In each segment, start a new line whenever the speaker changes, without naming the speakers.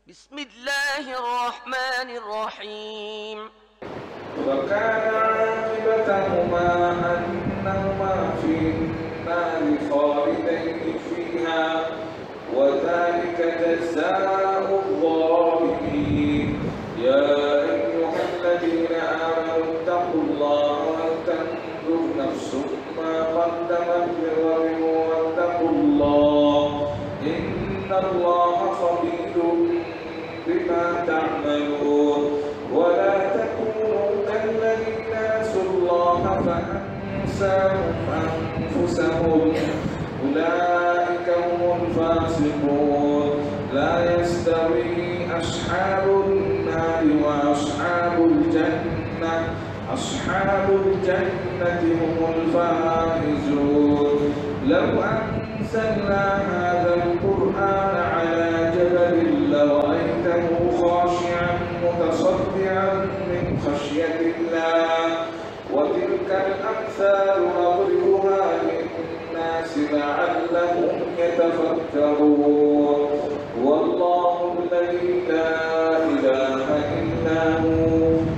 بسم الله الرحمن الرحيم
وكان عاقبتهما أنهما في النار خالدين فيها وذلك جزاء الظالمين يا أيها الذين آمنوا اتقوا الله ولتنظر نفس ما قدمت لغد واتقوا الله إن الله خبير بما تعملون ولا تكونوا كالذين نسوا الله فأنساهم أنفسهم أولئك هم الفاسقون لا يستوي أصحاب النار وأصحاب الجنة أصحاب الجنة هم الفائزون لو أنزلنا هذا القرآن على جبل لرأيته خاشعا متصدعا من خشية الله وتلك الأمثال نضربها للناس لعلهم يتفكرون والله الذي لا إله إلا هو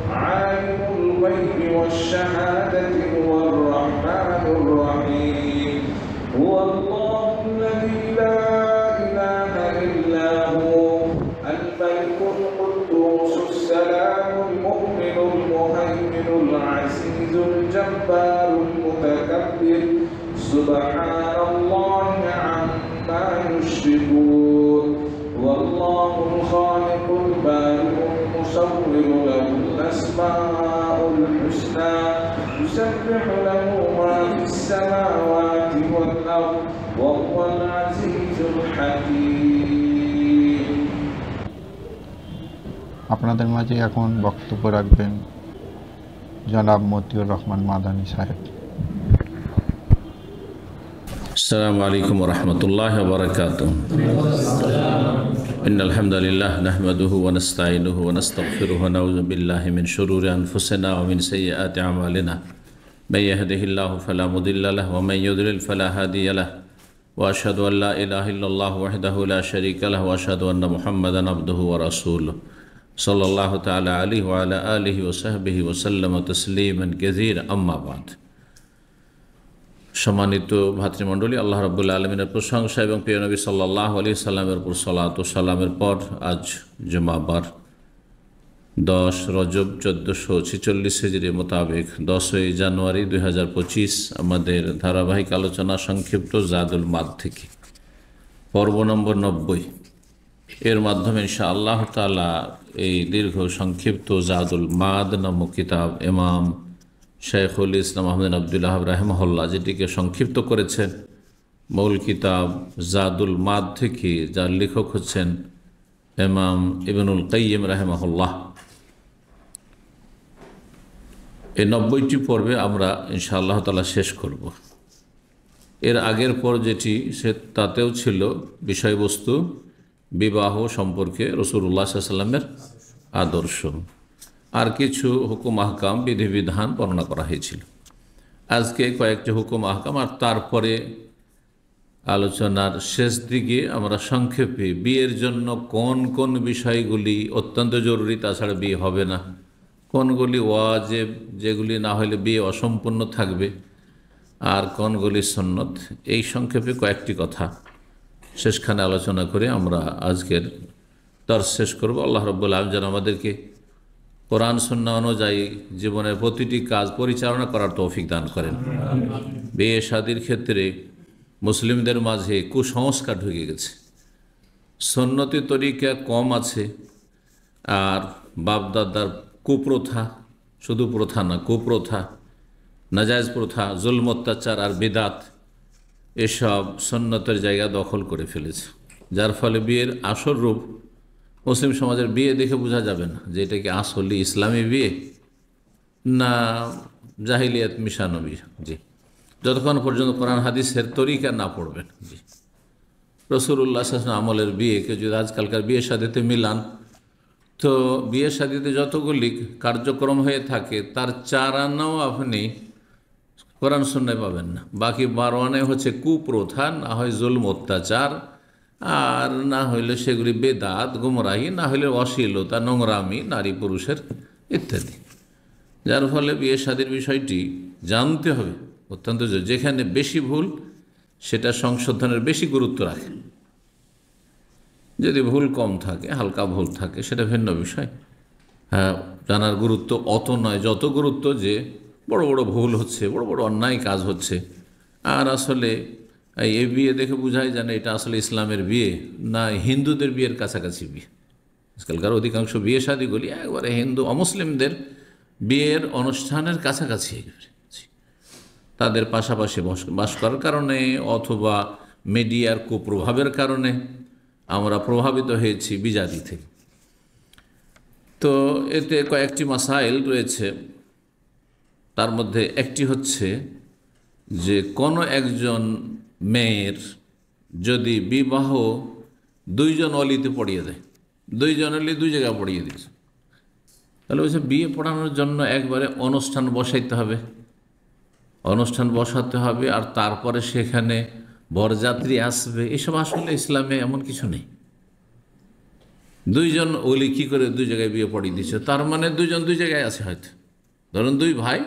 عالم الغيب والشهادة هو الرحمن الرحيم هو الله الذي لا إله إلا هو الملك القدوس السلام المؤمن المهيمن العزيز الجبار المتكبر سبحان الله عما يشركون والله الخالق البارئ المصور له الأسماء الحسنى يسبح له ما في السماوات والأرض وهو العزيز الحكيم
আপনাদের মাঝে এখন বক্তব্য রাখবেন জনাব মতিউর রহমান মাদানী সাহেব।
السلام عليكم ورحمة الله وبركاته إن الحمد لله نحمده ونستعينه ونستغفره ونعوذ بالله من شرور أنفسنا ومن سيئات أعمالنا من يهده الله فلا مضل له ومن يضلل فلا هادي له وأشهد أن لا إله إلا الله وحده لا شريك له وأشهد أن محمدا عبده ورسوله صلى الله تعالى عليه وعلى آله وصحبه وسلم تسليما كثيرا أما بعد সম্মানিত ভাতৃমণ্ডলী, আল্লাহ রাব্বুল আলামিনের প্রশংসা এবং প্রিয় নবী সাল্লাল্লাহু আলাইহি সাল্লামের উপর সালাত ও সালামের পর আজ জুমাবার 10 রজব 1446 হিজরি মোতাবেক 10ই জানুয়ারি 2025 আমাদের ধারাবাহিক আলোচনা সংক্ষিপ্ত জাদুল মাদ থেকে পর্ব নম্বর 90 এর মাধ্যমে ইনশাআল্লাহ তাআলা এই দীর্ঘ সংক্ষিপ্ত জাদুল মাদ নামক কিতাব ইমাম শেখুল ইসলাম আহমদ আব্দুল্লাহ রাহিমাহুল্লাহ যেটিকে সংক্ষিপ্ত করেছেন মূল কিতাব জাদুল মাদ থেকে, যার লেখক হচ্ছেন ইমাম ইবনুল কাইয়িম রাহিমাহুল্লাহ। এই 90টি পর্বে আমরা ইনশাআল্লাহ তাআলা শেষ করব। এর আগের পর যেটি তাতেও ছিল বিষয়বস্তু বিবাহ সম্পর্কে রাসূলুল্লাহ সাল্লাল্লাহু আলাইহি ওয়াসাল্লামের আদর্শ, আর কিছু হুকুম আহকাম বিধিবিধান বর্ণনা করা হয়েছিল। আজকে কয়েকটি হুকুম আহকাম, আর তারপরে আলোচনার শেষ দিকে আমরা সংক্ষেপে বিয়ের জন্য কোন কোন বিষয়গুলি অত্যন্ত জরুরি, তাছাড়া বিয়ে হবে না, কোনগুলি ওয়াজিব যেগুলি না হলে বিয়ে অসম্পূর্ণ থাকবে, আর কোনগুলি সুন্নত, এই সংক্ষেপে কয়েকটি কথা শেষখানে আলোচনা করে আমরা আজকের দর্স শেষ করব। আল্লাহ রাব্বুল আলামিন যেন আমাদেরকে কোরআন সুন্নাহ অনুযায়ী জীবনের প্রতিটি কাজ পরিচালনা করার তৌফিক দান করেন। বিয়ে শাদীর ক্ষেত্রে মুসলিমদের মাঝে কুসংস্কার ঢুকে গেছে, সুন্নতি তরিকা কম আছে, আর বাপদাদার কুপ্রথা, শুধু প্রথা না কুপ্রথা, নাজায়েজ প্রথা, জুলম অত্যাচার আর বিদাত এসব সুন্নতের জায়গা দখল করে ফেলেছে, যার ফলে বিয়ের আসল রূপ মুসলিম সমাজের বিয়ে দেখে বোঝা যাবে না যে এটা কি আসলে ইসলামী বিয়ে না জাহিলিয়াত মিশানো বিয়ে। জি, যতক্ষণ পর্যন্ত কোরআন হাদিসের তরিকা না পড়বেন। জি, রাসূলুল্লাহ সাল্লাল্লাহু আলাইহি ওয়াসাল্লাম আমলের বিয়েকে যদি আজকালকার বিয়ে শাদীতে মিলান, তো বিয়ে শাদীতে যতগুলি কার্যক্রম হয়ে থাকে তার 4 আনাও আপনি কোরআন সুন্নায় পাবেন না, বাকি 12 আনায় হচ্ছে কুপ্রথা, না হয় জুলম অত্যাচার, আর না হইলে সেগুলি বেদাত, গুমরাহি, না হইলে অশ্লীলতা, নোংরামি নারী পুরুষের ইত্যাদি। যার ফলে বিয়ে শাদীর বিষয়টি জানতে হবে অত্যন্ত জরুরি। যেখানে বেশি ভুল সেটা সংশোধনের বেশি গুরুত্ব রাখে। যদি ভুল কম থাকে, হালকা ভুল থাকে, সেটা ভিন্ন বিষয়। হ্যাঁ, জানার গুরুত্ব অত নয় যত গুরুত্ব যে বড় বড় ভুল হচ্ছে, বড় বড় অন্যায় কাজ হচ্ছে। আর আসলে এই বিয়ে দেখে বোঝাই যায় না এটা আসলে ইসলামের বিয়ে না হিন্দুদের বিয়ের কাছাকাছি বিয়ে। আজকালকার অধিকাংশ বিয়ে শাদীগুলি একবারে হিন্দু অমুসলিমদের বিয়ের অনুষ্ঠানের কাছাকাছি। তাদের পাশাপাশি বাস করার কারণে অথবা মিডিয়ার কুপ্রভাবের কারণে আমরা প্রভাবিত হয়েছি বিজাতি থেকে। তো এতে কয়েকটি মাসাইল রয়েছে। তার মধ্যে একটি হচ্ছে যে কোনো একজন মেয়ের যদি বিবাহ দুইজন অলিতে পড়িয়ে দেয়, দুইজন অলি দুই জায়গায় পড়িয়ে দিয়েছে, তাহলে বলছে বিয়ে পড়ানোর জন্য একবারে অনুষ্ঠান বসাইতে হবে, অনুষ্ঠান বসাতে হবে, আর তারপরে সেখানে বরযাত্রী আসবে। এসব আসলে ইসলামে এমন কিছু নেই। দুইজন ওলি কী করে দুই জায়গায় বিয়ে পড়িয়ে দিচ্ছে? তার মানে দুইজন দুই জায়গায় আছে হয়তো। ধরুন দুই ভাই,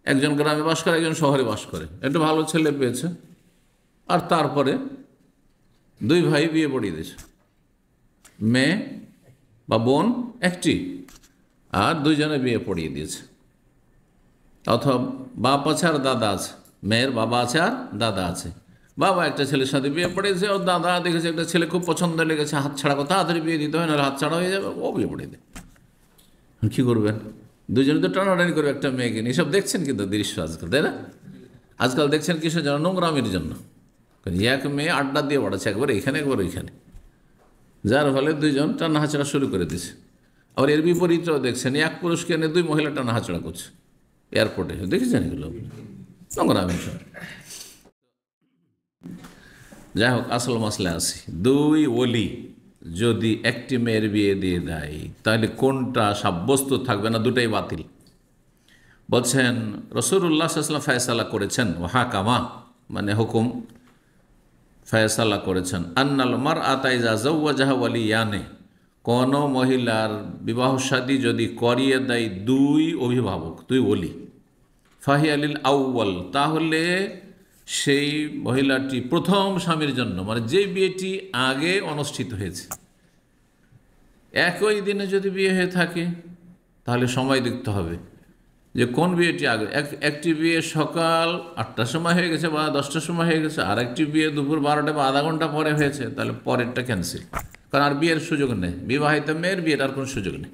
একজন গ্রামে বাস করে, একজন শহরে বাস করে, একটা ভালো ছেলে পেয়েছে, আর তারপরে দুই ভাই বিয়ে পড়িয়ে দিয়েছে। মেয়ে বা বোন একটি, আর দুইজনে বিয়ে পড়িয়ে দিয়েছে। অথবা বাপ আছে আর দাদা আছে, মেয়ের বাবা আছে আর দাদা আছে। বাবা একটা ছেলের সাথে বিয়ে পড়েছে, ও দাদা দেখেছে একটা ছেলে খুব পছন্দ লেগেছে, হাত ছাড়া কথা, তাড়াতাড়ি বিয়ে দিতে হয়, নাহলে হাত ছাড়া হয়ে যাবে, ও বিয়ে পড়িয়ে দেয়। কী করবেন? দুজনে তো টানাটানি করবে একটা মেয়েকে নিয়ে। এসব দেখছেন কিন্তু দৃশ্য আজকাল, তাই না? আজকাল দেখছেন কিসের জন্য? নোংরামির জন্য। এক মেয়ে আড্ডা দিয়ে পড়াচ্ছে, একবার এখানে একবার ওইখানে, যার ফলে দুইজন টানা হাঁচড়া শুরু করে দিয়েছে। আবার এর বিপরীতও দেখছেন, এক পুরুষকে এনে দুই মহিলা টানা হাঁচড়া করছে এয়ারপোর্টে। দেখেছেন এগুলো? নোংরামি সব। যাই হোক, আসল মাসলে আসি। দুই ওলি যদি একটি মেয়ের বিয়ে দিয়ে দেয়, তাহলে কোনটা সাব্যস্ত থাকবে না? দুটাই বাতিল। বলছেন রাসূলুল্লাহ সাল্লাল্লাহু আলাইহি ওয়াসাল্লাম ফায়সালা করেছেন, ওয়াহাকামা মানে হুকুম, ফায়সালা করেছেন, আন্নাল মারআতা ইযা যাওয়াজাহা ওয়ালিয়ানে, কোন মহিলার বিবাহ শাদী যদি করিয়ে দেয় দুই অভিভাবক, দুই ওলি, ফাহিয়া লিল আউয়াল, তাহলে সেই মহিলাটি প্রথম স্বামীর জন্য, মানে যে বিয়েটি আগে অনুষ্ঠিত হয়েছে। একই দিনে যদি বিয়ে হয়ে থাকে তাহলে সময় দেখতে হবে যে কোন বিয়েটি আগে। একটি বিয়ে সকাল 8টার সময় হয়ে গেছে বা 10টার সময় হয়ে গেছে, আর একটি বিয়ে দুপুর 12টা বা আধা ঘন্টা পরে হয়েছে, তাহলে পরেরটা ক্যান্সেল, কারণ আর বিয়ের সুযোগ নেই। বিবাহিত মেয়ের বিয়ের আর কোনো সুযোগ নেই।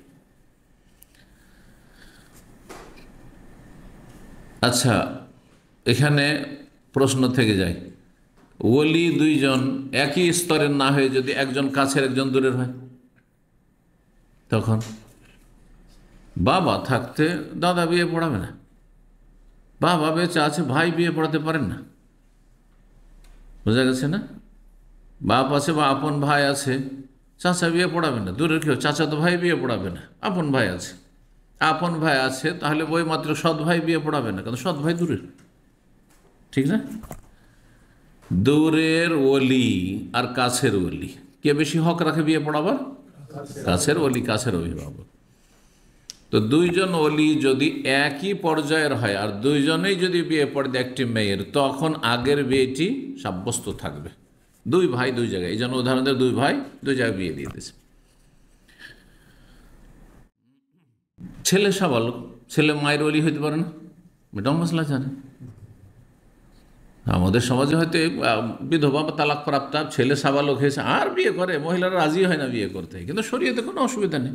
আচ্ছা, এখানে প্রশ্ন থেকে যায়, ওলি দুইজন একই স্তরের না হয়ে যদি একজন কাছের একজন দূরের হয়, তখন বাবা থাকতে দাদা বিয়ে পড়াবে না, বাবা বেঁচে আছে ভাই বিয়ে পড়াতে পারেন না। বোঝা গেছে না? বাপ আছে বা আপন ভাই আছে, চাচা বিয়ে পড়াবে না। দূরের কেউ চাচা তো ভাই বিয়ে পড়াবে না, আপন ভাই আছে। আপন ভাই আছে তাহলে বই মাত্র সৎ ভাই বিয়ে পড়াবে না, কারণ সৎ ভাই দূরের, ঠিক না? দূরের ওলি আর কাছের ওলি, কে বেশি হক রাখে বিয়ে পড়াবার? কাছের ওলি, কাছের অভিভাবক। তো দুইজন ওলি যদি একই পর্যায়ের হয় আর দুইজনেই যদি বিয়ে পড়ে একটি মেয়ের, তখন আগের বিয়েটি সাব্যস্ত থাকবে। দুই ভাই দুই জায়গায়, এই জন্য উদাহরণ দেয়, দুই ভাই দুই জায়গায় বিয়ে দিয়ে দিয়েছে। ছেলে সাবালক, ছেলে মায়ের ওলি হইতে পারে না, এটাও মশলা জানে। আমাদের সমাজে হয়তো বিধবা বা তালাক প্রাপ্তা ছেলে সাবালক হয়েছে আর বিয়ে করে, মহিলারা রাজি হয় না বিয়ে করতে, কিন্তু শরীয়তে কোনো অসুবিধা নেই।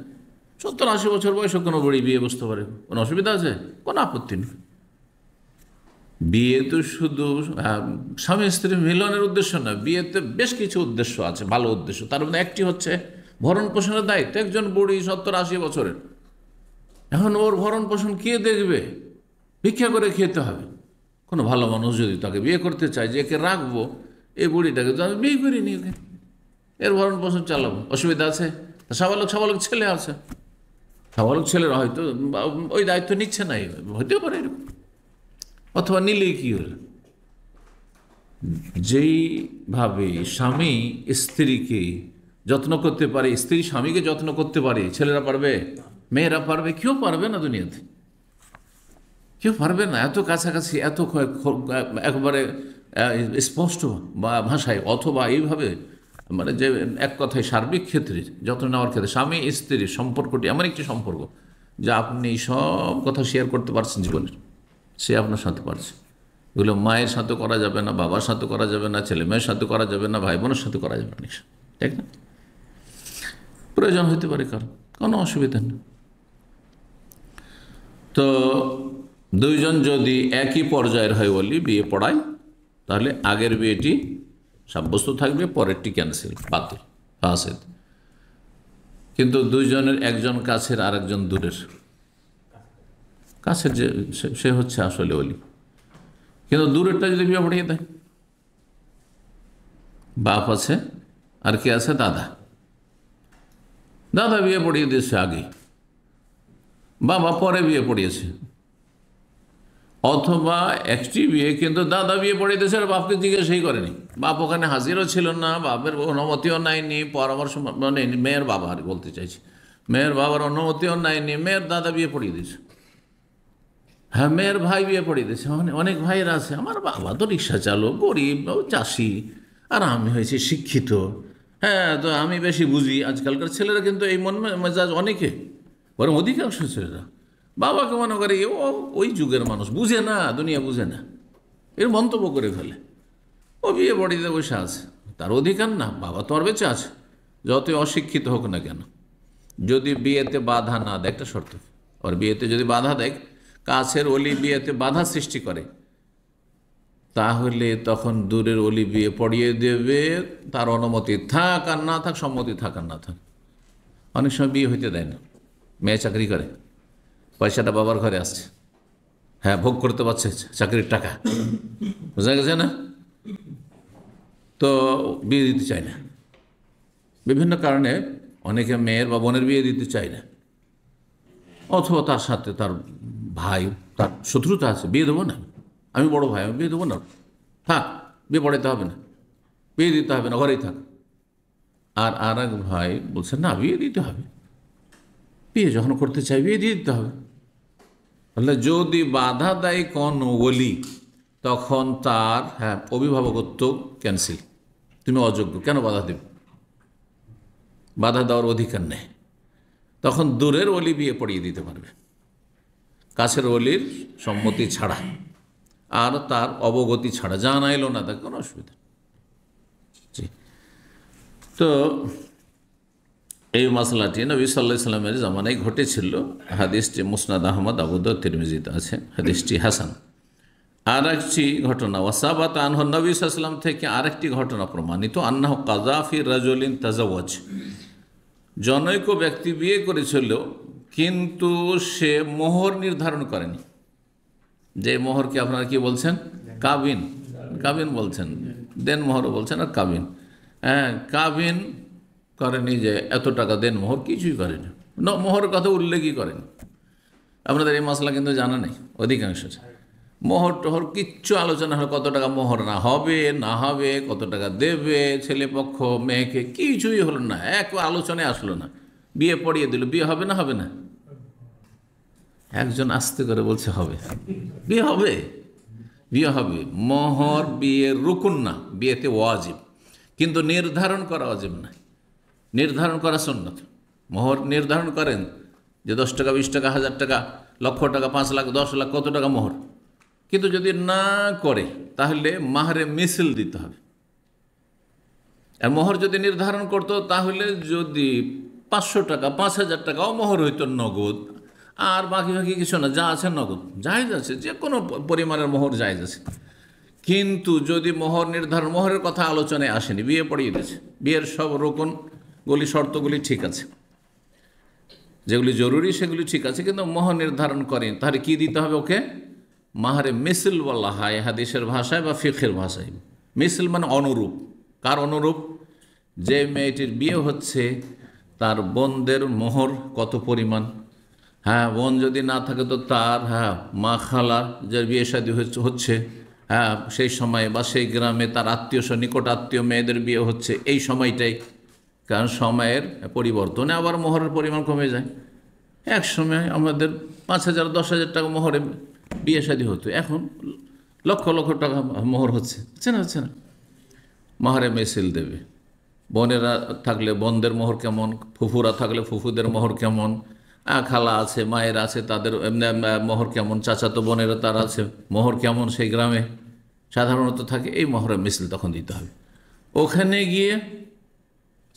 70-80 বছর বয়সে কোনো বুড়ি বিয়ে বসতে পারে, কোনো অসুবিধা আছে? কোনো আপত্তি নেই। বিয়ে তো শুধু স্বামী স্ত্রী মিলনের উদ্দেশ্য না, বিয়েতে বেশ কিছু উদ্দেশ্য আছে, ভালো উদ্দেশ্য। তার মধ্যে একটি হচ্ছে ভরণ পোষণের দায়িত্ব। একজন বুড়ি 70-80 বছরের, এখন ওর ভরণ পোষণ কে দেখবে? ভিক্ষা করে খেতে হবে। কোনো ভালো মানুষ যদি তাকে বিয়ে করতে চায়, যে একে রাখবো, এই বুড়িটাকে তো আমি বিয়ে করিনি, ওকে এর ভরণ পোষণ চালাবো, অসুবিধা আছে? সাবালক সাবালক ছেলে আছে, সাবালক ছেলেরা হয়তো ওই দায়িত্ব নিচ্ছে না, হতেও পারে এরকম। অথবা নিলেই কি হলো, যেইভাবে স্বামী স্ত্রীকে যত্ন করতে পারে, স্ত্রী স্বামীকে যত্ন করতে পারে, ছেলেরা পারবে, মেয়েরা পারবে, কেউ পারবে না দুনিয়াতে, কেউ পারবে না এত কাছাকাছি, এত একবারে স্পষ্ট বা ভাষায়, অথবা এইভাবে মানে যে এক কথায় সার্বিক ক্ষেত্রে যত্ন নেওয়ার ক্ষেত্রে স্বামী স্ত্রীর সম্পর্কটি এমন একটি সম্পর্ক যা আপনি সব কথা শেয়ার করতে পারছেন জীবনের, সে আপনার সাথে পারছে। এগুলো মায়ের সাথে করা যাবে না, বাবার সাথে করা যাবে না, ছেলে মেয়ের সাথে করা যাবে না, ভাই বোনের সাথে করা যাবে না, ঠিক না? প্রয়োজন হতে পারে কারণ, কোনো অসুবিধা নেই। তো দুইজন যদি একই পর্যায়ের হয় বলি বিয়ে পড়ায়, তাহলে আগের বিয়েটি সাব্যস্ত থাকবে, পরেরটি ক্যান্সেল, বাতিল, ফাসেদ। কিন্তু দুইজনের একজন কাছের আর একজন দূরের, কাছের যে সে হচ্ছে আসলে ওলি, কিন্তু দূরেরটা যদি বিয়ে পড়িয়ে দেয়, বাপ আছে আর কে আছে, দাদা, দাদা বিয়ে পড়িয়ে দিয়েছে আগে, বাবা পরে বিয়ে পড়িয়েছে, অথবা একটি বিয়ে কিন্তু দাদা বিয়ে পড়িয়ে দিয়েছে আর বাপকে জিজ্ঞাসাই করেনি, বাপ ওখানে হাজিরও ছিল না, বাপের অনুমতিও নেয়নি, পরামর্শ মানে মেয়ের বাবা আর বলতে চাইছি, মেয়ের বাবার অনুমতিও নেয়নি, মেয়ের দাদা বিয়ে পড়িয়ে দিয়েছে। হ্যাঁ, মেয়ের ভাই বিয়ে পড়িয়ে দিয়েছে, অনেক ভাইয়েরা আছে, আমার বাবা তো রিক্সা চালক, গরিব, চাষি, আর আমি হয়েছি শিক্ষিত, হ্যাঁ তো আমি বেশি বুঝি। আজকালকার ছেলেরা কিন্তু এই মন মেজাজ অনেকে, বরং অধিকাংশ ছেলেরা বাবাকে মনে করে ও ওই যুগের মানুষ, বুঝে না, দুনিয়া বুঝে না, এর মন্তব্য করে ফেলে। ও বিয়ে পড়িয়ে বসে আছে, তার অধিকার না, বাবা তো আর বেঁচে আছে, যতই অশিক্ষিত হোক না কেন, যদি বিয়েতে বাধা না দেয়, একটা শর্ত, ওর বিয়েতে যদি বাধা দেয়, কাছের অলি বিয়েতে বাধা সৃষ্টি করে, তাহলে তখন দূরের অলি বিয়ে পড়িয়ে দেবে, তার অনুমতি থাক আর না থাক, সম্মতি থাক আর না থাক। অনেক সময় বিয়ে হইতে দেয় না, মেয়ে চাকরি করে, পয়সাটা বাবার ঘরে আসছে, হ্যাঁ ভোগ করতে পারছে চাকরির টাকা, বোঝা গেছে না, তো বিয়ে দিতে চায় না, বিভিন্ন কারণে অনেকে মেয়ের বা বোনের বিয়ে দিতে চায় না, অথবা তার সাথে তার ভাই, তার শত্রুতা আছে, বিয়ে দেবো না, আমি বড় ভাই, আমি বিয়ে দেবো না, থাক, বিয়ে পড়াইতে হবে না, বিয়ে দিতে হবে না, ঘরেই থাক। আর এক ভাই বলছে না, বিয়ে দিতে হবে, বিয়ে যখন করতে চাই বিয়ে দিয়ে দিতে হবে। তাহলে যদি বাধা দেয় কোন ওলি, তখন তার অভিভাবকত্ব ক্যান্সেল, তুমি অযোগ্য, কেন বাধা দেবে, বাধা দেওয়ার অধিকার নেই। তখন দূরের ওলি বিয়ে পড়িয়ে দিতে পারবে, কাছের ওলির সম্মতি ছাড়া আর তার অবগতি ছাড়া, জানাইলো না, তার কোনো অসুবিধা। জি, তো এই মশলাটি নবী সাল্লাল্লাহু আলাইহি সাল্লামের জামানায় ঘটেছিল। হাদিসটি মুসনাদ আহমদ, আবু দাউদ, তিরমিজিতে আছে, হাদিসটি হাসান। আর একটি ঘটনা, ওয়াসাবাত আনহু, নবী সাল্লাল্লাহু আলাইহি সাল্লাম থেকে আরেকটি ঘটনা প্রমাণিত, আন্নাহু কাযা ফি রাজুলিন তাজাওয়াজ, জনৈক ব্যক্তি বিয়ে করেছিল কিন্তু সে মোহর নির্ধারণ করেনি। যে মোহরকে আপনারা কি বলছেন, কাবিন, কাবিন বলছেন, দেন মোহরও বলছেন, আর কাবিন, হ্যাঁ কাবিন করেনি, যে এত টাকা দেন মোহর, কিছুই করেনি, মোহরের কথা উল্লেখই করেনি। আপনাদের এই মশলা কিন্তু জানা নেই অধিকাংশ, মোহর টোহর কিচ্ছু আলোচনা হলো, কত টাকা মোহর না হবে, কত টাকা দেবে ছেলে পক্ষ মেয়েকে, কিছুই হলো না, এক আলোচনায় আসলো না, বিয়ে পড়িয়ে দিল, বিয়ে হবে না, হবে না, একজন আস্তে করে বলছে হবে, বিয়ে হবে, বিয়ে হবে। মোহর বিয়ের রুকুন না, বিয়েতে ওয়াজিব, কিন্তু নির্ধারণ করা ওয়াজিব না, নির্ধারণ করা সুন্নাত। মোহর নির্ধারণ করেন যে 10 টাকা, 20 টাকা, 1000 টাকা, লক্ষ টাকা, 5 লাখ, 10 লাখ, কত টাকা মোহর, কিন্তু যদি না করে তাহলে মাহরে মিছিল দিতে হবে। আর মোহর যদি নির্ধারণ করতো, তাহলে যদি 500 টাকা, 5000 টাকাও মোহর হইতো নগদ, আর বাকি কিছু না, যা আছে নগদ, জায়েজ আছে, যে কোনো পরিমাণের মোহর জায়েজ আছে। কিন্তু যদি মোহর নির্ধারণ, মোহরের কথা আলোচনায় আসেনি, বিয়ে পড়িয়ে দিয়েছে, বিয়ের সব রোকনগুলি, শর্তগুলি ঠিক আছে, যেগুলি জরুরি সেগুলি ঠিক আছে, কিন্তু মোহর নির্ধারণ করেনি, তাহলে কি দিতে হবে ওকে, মাহারে মিসল বলা হয় হাদিসের ভাষায় বা ফিকহের ভাষায়। মিসল মানে অনুরূপ। কার অনুরূপ? যে মেয়েটির বিয়ে হচ্ছে তার বোনদের মোহর কত পরিমাণ, বোন যদি না থাকে তো তার মা খালার যে বিয়ে শাদী হচ্ছে হ্যাঁ, সেই সময় বা সেই গ্রামে তার আত্মীয় নিকট আত্মীয় মেয়েদের বিয়ে হচ্ছে, এই সময়টাই। কারণ সময়ের পরিবর্তনে আবার মোহরের পরিমাণ কমে যায়। এক সময় আমাদের 5,000 10,000 টাকা মোহরে বিয়ে শাদী হতো, এখন লক্ষ লক্ষ টাকা মোহর হচ্ছে হচ্ছে না। মাহারে মেসিল দেবে, বোনেরা থাকলে বোনদের মোহর কেমন, ফুফুরা থাকলে ফুফুদের মোহর কেমন, খালা আছে মায়ের আছে তাদের মোহর কেমন, চাচাতো বোনেরা তার আছে মোহর কেমন, সেই গ্রামে সাধারণত থাকে। এই মোহরের মিছিল তখন দিতে হবে। ওখানে গিয়ে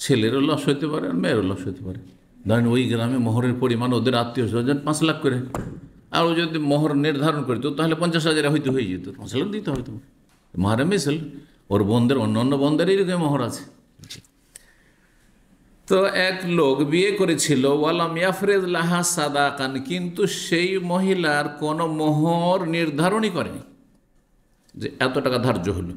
ছেলেরও লস হইতে পারে আর মেয়েরও লস হইতে পারে। ধরেন ওই গ্রামে মোহরের পরিমাণ ওদের আত্মীয় স্বজন 5 লাখ করে, আর ও যদি মোহর নির্ধারণ করত তাহলে 50,000 হয়তো হয়ে যেত, 5 লাখ দিতে হয়তো। মোহরে মিছিল ওর বোনদের অন্য বোনদের এইরকম মোহর আছে। তো এক লোক বিয়ে করেছিল, ওয়ালাম ইয়াফরেজ লাহা সাদাকান, কিন্তু সেই মহিলার কোনো মোহর নির্ধারণই করেনি যে এত টাকা ধার্য হলো।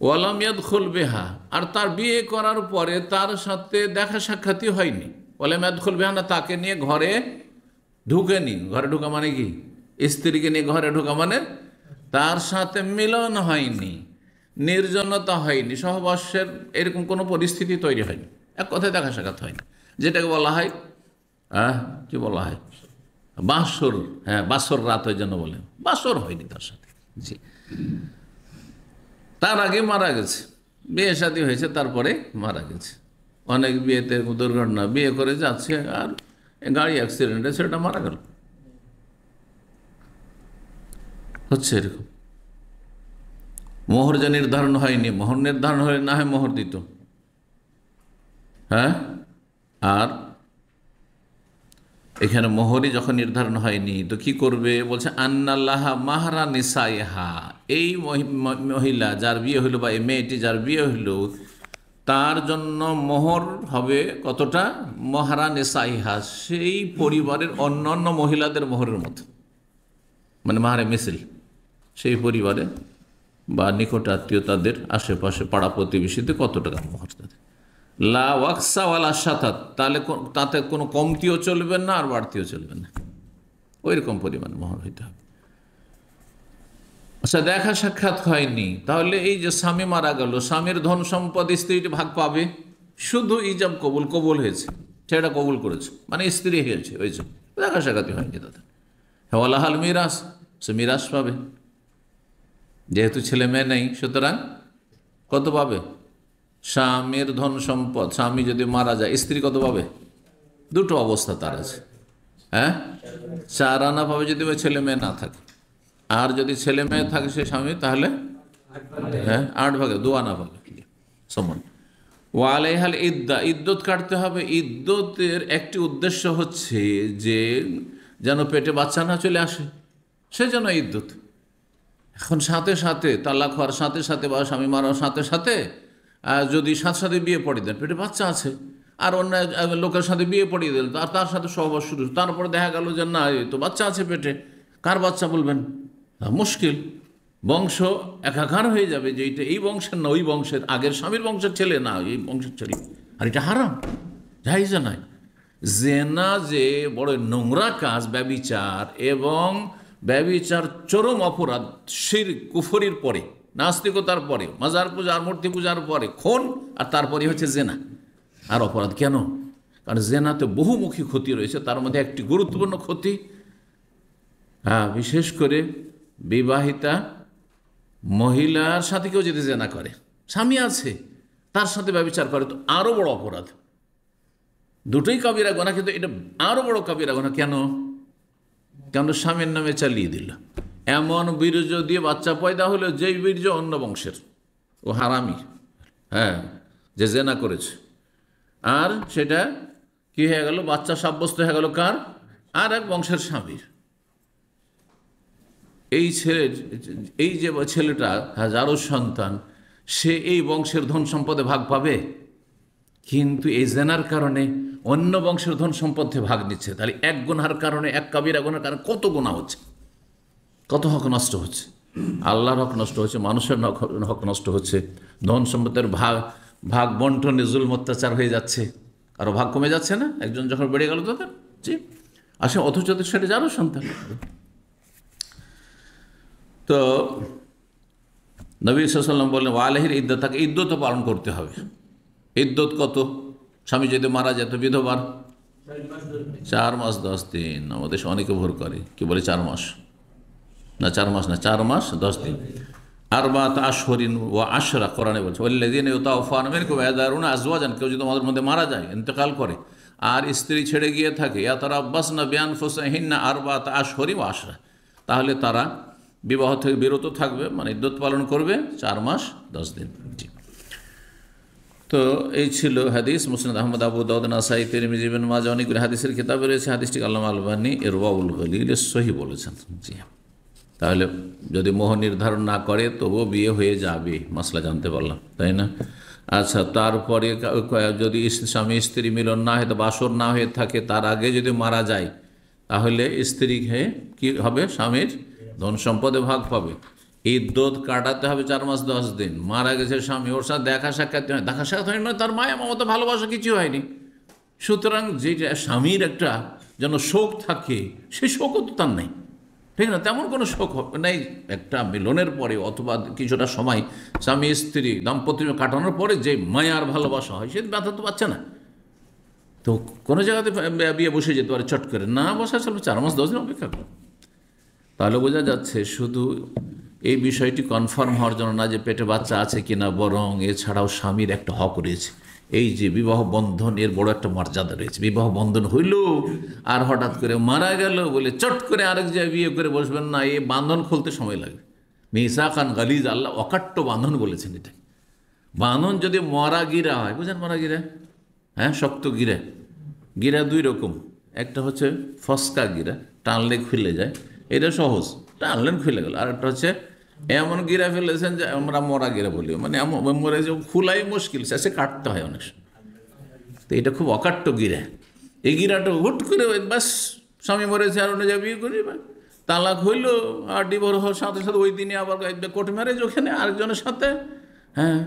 ওয়ালাম ইয়াদখুল বিহা, আর তার বিয়ে করার পরে তার সাথে দেখা সাক্ষাৎই হয়নি। ওয়ালাম ইয়াদখুল বিহা, না তাকে নিয়ে ঘরে ঢুকেনি। ঘরে ঢোকা মানে কি? স্ত্রীকে নিয়ে ঘরে ঢোকা মানে তার সাথে মিলন হয়নি, নির্জনতা হয়নি, সহবাসের এরকম কোনো পরিস্থিতি তৈরি হয়নি, এক কথায় দেখা সাক্ষাৎ হয়নি, যেটাকে বলা হয় কি বলা হয় বাসর। হ্যাঁ, বাসর রাত ওই জন্য বলে, বাসর হয়নি তার সাথে। জি, তার আগে মারা গেছে, বিয়ে শাদী হয়েছে তারপরে মারা গেছে। অনেক বিয়েতে দুর্ঘটনা, বিয়ে করে যাচ্ছে আর গাড়ি অ্যাক্সিডেন্টে সেটা মারা গেল, হচ্ছে এরকম। মোহর যে নির্ধারণ হয়নি, মোহর নির্ধারণ হলে না হয় মোহর দিত। হ্যাঁ, আর এখানে মোহরই যখন নির্ধারণ হয়নি তো কি করবে? বলছে আন্নাল্লাহ মাহরা নিসাইহা, এই মহিলা যার বিয়ে হইল বা এই মেয়েটি যার বিয়ে হইল তার জন্য মোহর হবে কতটা? মাহরা নিসাইহা, সেই পরিবারের অন্যান্য মহিলাদের মোহরের মতো, মানে মাহারে মিছিল সেই পরিবারে বা নিকট আত্মীয় তাদের আশেপাশে পাড়া প্রতিবেশীতে কত টাকা মোহর তাদের। লা ওয়াকসা ওয়ালা শাতাত, তাহলে তাতে কোনো কমতিও চলবে না আর বাড়তিও চলবে না, ওই রকম পরিমাণ মোহর হইতে হবে। আচ্ছা, দেখা সাক্ষাৎ হয়নি, তাহলে এই যে স্বামী মারা গেল, স্বামীর ধন সম্পদ স্ত্রীটি ভাগ পাবে, শুধু ইজাব কবুল হয়েছে, সেটা কবুল করেছে মানে স্ত্রী হয়েছে, ওই জন্য দেখা সাক্ষাৎই হয়নি তাদের। ওয়ালাহাল মিরাস, সে মিরাস পাবে, যেহেতু ছেলে মেয়ে নেই সুতরাং কত পাবে? স্বামীর ধন সম্পদ, স্বামী যদি মারা যায় স্ত্রী কত পাবে? দুটো অবস্থা তার আছে। হ্যাঁ, 4 আনা পাবে যদি ওই ছেলে মেয়ে না থাকে, আর যদি ছেলে মেয়ে থাকে সে স্বামী তাহলে 8 ভাগে 2 আনা পাবে সমান। ওয়ালাইহাল ইদ্দা, ইদ্যত কাটতে হবে। ইদ্যতের একটি উদ্দেশ্য হচ্ছে যে যেন পেটে বাচ্চা না চলে আসে, সেজন্য ইদ্যত। এখন সাথে সাথে তালাক হওয়ার সাথে সাথে বা স্বামী মারার সাথে সাথে যদি সাথে বিয়ে পড়িয়ে দেন, পেটে বাচ্চা আছে, আর অন্য লোকের সাথে বিয়ে পড়িয়ে দিলেন আর তার সাথে সহবাস শুরু, তারপরে দেখা গেল যে না, এই তো বাচ্চা আছে পেটে, কার বাচ্চা বলবেন? মুশকিল, বংশ একাকার হয়ে যাবে যে এইটা এই বংশের না ওই বংশের, আগের স্বামীর বংশের ছেলে না এই বংশের ছেলে, আর এটা হারাম, জায়েজ নয়। জেনা যে বড় নোংরা কাজ, ব্যভিচার, এবং ব্যভিচার চরম অপরাধ, শিরক কুফরির পরে, নাস্তিকতার পরে, মাজার পূজা আর মূর্তি পূজার পরে খুন, আর তারপরে হচ্ছে জেনা। আর অপরাধ কেন? কারণ জেনাতে বহুমুখী ক্ষতি রয়েছে, তার মধ্যে একটি গুরুত্বপূর্ণ ক্ষতি, বিশেষ করে বিবাহিতা মহিলার সাথে কেউ যদি জেনা করে, স্বামী আছে তার সাথে ব্যভিচার করে, তো আরও বড় অপরাধ। দুটোই কাবিরা গোনা, কিন্তু এটা আরও বড় কাবিরা গোনা। কেন? কেন? স্বামীর নামে চালিয়ে দিল। এমন বীর্য দিয়ে বাচ্চা পয়দা হলো যেই বীর্য অন্য বংশের, ও হারামি, যে জেনা করেছে, আর সেটা কি হয়ে গেল? বাচ্চা সাব্যস্ত হয়ে গেল কার? আর এক বংশের স্বামীর। এই যে ছেলেটা হাজারো সন্তান, সে এই বংশের ধন সম্পদে ভাগ পাবে, কিন্তু এই জেনার কারণে অন্য বংশের ধন সম্পদে ভাগ নিচ্ছে। তাহলে এক গুনার কারণে, এক কাবিরা গুনার কারণে কত গুনাহ হচ্ছে, কত হক নষ্ট হচ্ছে, আল্লাহর হক নষ্ট হচ্ছে, মানুষের হক নষ্ট হচ্ছে, ধন সম্পদের ভাগ বন্টনে জুলম অত্যাচার হয়ে যাচ্ছে, আরও ভাগ কমে যাচ্ছে না? একজন যখন বেড়ে গেল তাদের, জি আসে, অথচ সেটা যারও সন্তান। তো নবী সাল্লাল্লাহু আলাইহি ওয়াসাল্লাম বললেন ওয়ালাহির ইদ্দত, তাকে ইদ্দতও পালন করতে হবে। ইদ্দত কত? স্বামী যদি মারা যেত বিধবার 4 মাস 10 দিন। আমাদের দেশে অনেকে ভুল করে, কি বলে 4 মাস না, 4 মাস না, 4 মাস 10 দিন। আরবাত আশহুরিন ওয়া আশরা কোরআনে বলছে ওয়াল্লাযীনা ইউতাওফাউনা মিনকুম ওয়াযারুনা আজওয়াজান, কেউ যদি তোমাদের মধ্যে মারা যায়, ইন্তেকাল করে, আর স্ত্রী ছেড়ে গিয়ে থাকে, ইয়াতারাব্বাসনা বিআনফুসিহিন্না আরবাত আশহুরিন ওয়া আশরা, তাহলে তারা বিবাহ থেকে বিরত থাকবে, মানে ইদ্দত পালন করবে 4 মাস 10 দিন। তো এই ছিল হাদিস। মুসনাদ আহমদ, আবু দাউদ, নাসাই, তিরমিজি, ইবনে মাজাহ অনেকগুলো হাদিসের কিতাবে রয়েছে। হাদিসটি আল্লামা আলবানী ইরওয়াউল গলিলে সহিহ বলেছেন। জি, তাহলে যদি মোহ নির্ধারণ না করে তবুও বিয়ে হয়ে যাবে, মাসলা জানতে পারলাম, তাই না? আচ্ছা, তারপরে যদি স্বামী স্ত্রী মিলন না হয়, বাসর না হয়ে থাকে, তার আগে যদি মারা যায়, তাহলে স্ত্রী কি হবে? স্বামীর ধন সম্পদে ভাগ পাবে। ইদ্দত কাটাতে হবে 4 মাস 10 দিন। মারা গেছে স্বামী, ওর সাথে দেখা সাক্ষাৎ হয়নি, মানে তার মায়া মমতা ভালোবাসা কিছু হয়নি। সুতরাং যেটা স্বামীর একটা যেন শোক থাকে, সেই শোকও তো তার নেই, ঠিক না? তেমন কোনো শোক নেই। একটা মিলনের পরে অথবা কিছুটা সময় স্বামী স্ত্রী দাম্পত্য কাটানোর পরে যে মায়ার ভালোবাসা হয়, সে ব্যথা তো পাচ্ছে না। তো কোনো জায়গাতে বিয়ে বসে যেতে পারে চট করে, না বসা চলবে, 4 মাস 10 দিন অপেক্ষা করো। তাহলে বোঝা যাচ্ছে শুধু এই বিষয়টি কনফার্ম হওয়ার জন্য না যে পেটে বাচ্চা আছে কিনা, বরং এছাড়াও স্বামীর একটা হক রয়েছে। এই যে বিবাহ বন্ধন, এর বড় একটা মর্যাদা রয়েছে। বিবাহ বন্ধন হইল আর হঠাৎ করে মারা গেল বলে চট করে আরেক জায়গায় বিয়ে করে বসবেন না, এই বাঁধন খুলতে সময় লাগবে। মিসাকান গালিজ, আল্লাহ অকাট্য বাঁধন বলেছেন। এটা বাঁধন যদি মরা গিরা হয়, বুঝেন মরা গিরা, হ্যাঁ, শক্ত গিরা। গিরা 2 রকম, একটা হচ্ছে ফসকা গিরা, টানলে খুলে যায়, এটা সহজ, টানলেন খুলে গেল। আর একটা হচ্ছে এমন গিরা ফেলেছেন যে আমরা মরা গিরা বলি, মানে মরে যে খুলাই মুশকিল, সে কাটতে হয় অনেক সময়। তো এটা খুব অকাট্য গিরা। এই গিরাটা হুট করে বাস স্বামী মরেছে আর অন্য যাবে বিয়ে করি, তালাক হইল আর ডিভোর্স হওয়ার সাথে সাথে ওই দিনে আবার কোর্ট ম্যারেজ ওখানে আরেকজনের সাথে, হ্যাঁ,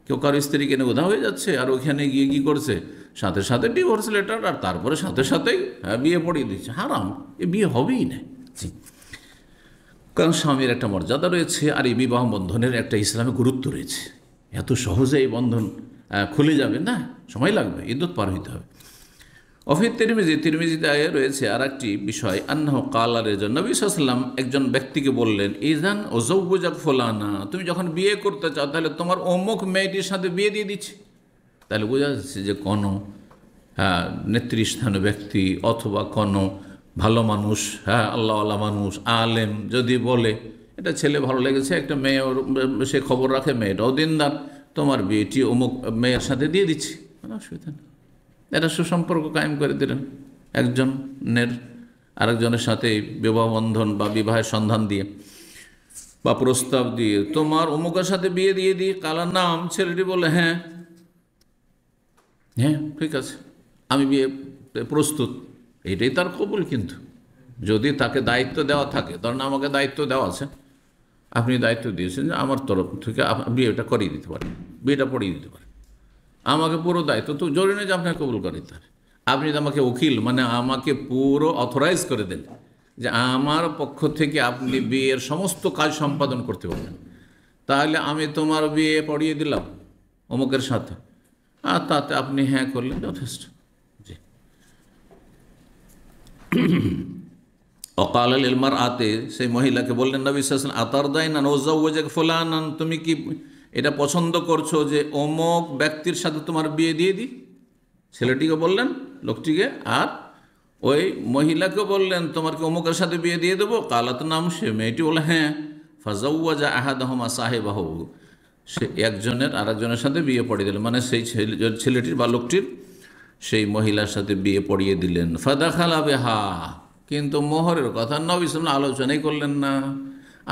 কেউ কারো স্ত্রী কিনে উধা হয়ে যাচ্ছে, আর ওখানে গিয়ে কী করছে, সাথে সাথে ডিভোর্স লেটার, আর তারপরে সাথে সাথেই বিয়ে পড়িয়ে দিচ্ছে। হারাম, এ বিয়ে হবেই না। জি, কারণ স্বামীর একটা মর্যাদা রয়েছে, আর এই বিবাহ বন্ধনের একটা ইসলামে গুরুত্ব রয়েছে। এত সহজে এই বন্ধন খুলে যাবে না, সময় লাগবে, ইদ্দত পার হইতে হবে। অফির তিরমিজিতে রয়েছে আর একটি বিষয়, আন্নাহু ক্বালা লিন নবী সাল্লাল্লাহু আলাইহি ওয়াসাল্লাম একজন ব্যক্তিকে বললেন, ইযান উযাওওয়াজাক ফুলানা, তুমি যখন বিয়ে করতে চাও তাহলে তোমার অমুক মেয়েটির সাথে বিয়ে দিয়ে দিচ্ছি। তাহলে বোঝা যাচ্ছে যে কোনো নেতৃস্থানীয় ব্যক্তি অথবা কোনো ভালো মানুষ, হ্যাঁ, আল্লাহওয়ালা মানুষ, আলেম যদি বলে এটা ছেলে ভালো লেগেছে, একটা মেয়ে, সে খবর রাখে, মেয়েটাও দিনদার, তোমার বিয়েটি অমুক মেয়ের সাথে দিয়ে দিচ্ছি, কোনো অসুবিধা নেই। এটা সুসম্পর্ক কায়েম করে দিলেন একজনের আরেকজনের সাথে বিবাহ বন্ধন বা বিবাহের সন্ধান দিয়ে বা প্রস্তাব দিয়ে, তোমার অমুকের সাথে বিয়ে দিয়ে দিই, কালার নাম, ছেলেটি বলে হ্যাঁ হ্যাঁ ঠিক আছে, আমি বিয়ে প্রস্তুত, এটাই তার কবুল। কিন্তু যদি তাকে দায়িত্ব দেওয়া থাকে, ধরেন আমাকে দায়িত্ব দেওয়া আছে, আপনি দায়িত্ব দিয়েছেন যে আমার তরফ থেকে বিয়েটা করিয়ে দিতে পারেন, বিয়েটা পড়িয়ে দিতে পারেন, আমাকে পুরো দায়িত্ব, তো জরুরি নেই যে আপনাকে কবুল করে দিতে পারে। আপনি তো আমাকে উকিল, মানে আমাকে পুরো অথরাইজ করে দেন যে আমার পক্ষ থেকে আপনি বিয়ের সমস্ত কাজ সম্পাদন করতে পারবেন, তাহলে আমি তোমার বিয়ে পড়িয়ে দিলাম অমুকের সাথে, আর তাতে আপনি হ্যাঁ করলেন, যথেষ্ট। জি, অকাল ইলমার আতে, সেই মহিলাকে বললেন নবী সাল্লাল্লাহু আলাইহি ওয়াসাল্লাম, আতার দাইনা নওজাওয়াজাক ফুলানান, তুমি কি এটা পছন্দ করছো যে অমুক ব্যক্তির সাথে তোমার বিয়ে দিয়ে দিই? ছেলেটিকে বললেন, লোকটিকে, আর ওই মহিলাকে বললেন তোমার কি অমুকের সাথে বিয়ে দিয়ে দেবো? কালাত নাম, সে মেয়েটি বলে হ্যাঁ। ফাজাওয়াজা আহাদাহুমা সাহেবাহু, সে একজনের আরেকজনের সাথে বিয়ে পড়িয়ে দিলেন, মানে সেই ছেলেটির বা লোকটির সেই মহিলার সাথে বিয়ে পড়িয়ে দিলেন। ফাদাখালা বিহা, কিন্তু মোহরের কথা নবী সাল্লাল্লাহু আলাইহি ওয়াসাল্লাম আলোচনাই করলেন না।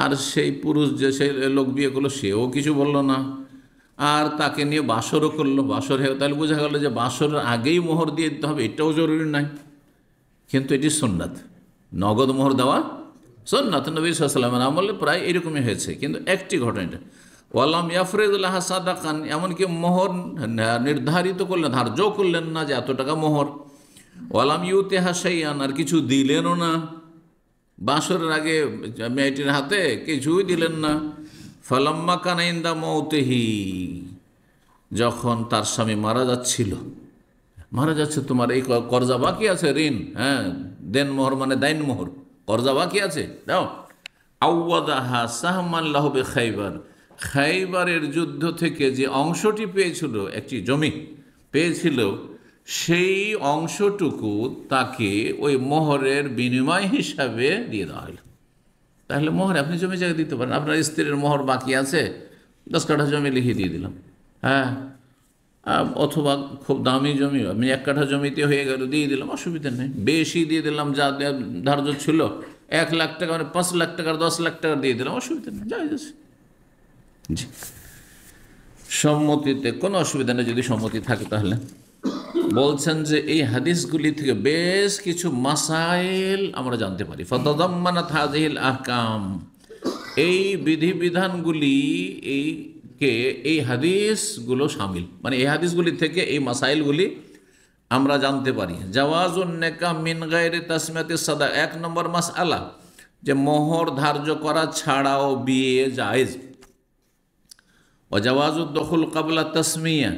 আর সেই পুরুষ যে সেই লোক বিয়ে করলো, সেও কিছু বলল না, আর তাকে নিয়ে বাসরও করলো, বাসর হয়ে, তাহলে বোঝা গেল যে বাসরের আগেই মোহর দিয়ে দিতে হবে, এটাও জরুরি নাই, কিন্তু এটি সুন্নাত, নগদ মোহর দেওয়া সুন্নাত। নবী সাল্লাল্লাহু আলাইহি ওয়াসাল্লামের আমলে প্রায় এরকমই হয়েছে। কিন্তু একটি ঘটনাটা, ওয়ালাম ইয়াফরিদুল্লাহ সাদাকান, এমনকি মোহর নির্ধারিত করলেন, ধার্য করলেন না যে এত টাকা মোহর। ওয়ালাম ইউতিহা শাইআন, আর কিছু দিলেনও না, বাসরের আগে মেয়েটির হাতে কিছুই দিলেন না। ফালাম্মা কানা ইনদা মৌতিহি, যখন তার স্বামী মারা যাচ্ছে, তোমার এই কর্জা বাকি আছে, ঋণ, হ্যাঁ, দেন মোহর মানে দাইন মোহর, কর্জা বাকি আছে, দাও। আউয়াদাহা সাহমান লাহু বিখাইবার, খাইবারের যুদ্ধ থেকে যে অংশটি পেয়েছিল, একটি জমি পেয়েছিল, সেই অংশটুকু তাকে ওই মোহরের বিনিময় হিসাবে দিয়ে দেওয়া হলো। তাহলে মোহর আপনি জমি জায়গায় দিতে পারেন, আপনার স্ত্রীর মোহর বাকি আছে, 10 কাঠা জমি লিখে দিয়ে দিলাম, হ্যাঁ, অথবা খুব দামি জমি, আমি 1 কাঠা জমিতে হয়ে গেল, দিয়ে দিলাম, অসুবিধা নেই। বেশি দিয়ে দিলাম, যা ধার্য ছিল 1 লাখ টাকা মানে 5 লাখ টাকার 10 লাখ টাকা দিয়ে দিলাম, অসুবিধা নেই, যাই যাচ্ছে। জি, সম্মতিতে কোনো অসুবিধা নেই, যদি সম্মতি থাকে। তাহলে বলছেন যে এই হাদিসগুলি থেকে বেশ কিছু মাসাইল আমরা জানতে পারি। ফাতাদাম্মানাত হাযিহিল আহকাম, এই বিধিবিধানগুলি এই হাদিসগুলো শামিল, মানে এই হাদিসগুলি থেকে এই মাসাইলগুলি আমরা জানতে পারি। জাওয়াজুন নিকাহ মিন গায়রি তাসমিয়াতিস সাদা, 1 নম্বর মাসআলা, যে মোহর ধার্য করা ছাড়াও বিয়ে জায়েজ। ও জাওয়াজুদ দুখুল ক্বাবলা তাসমিয়া,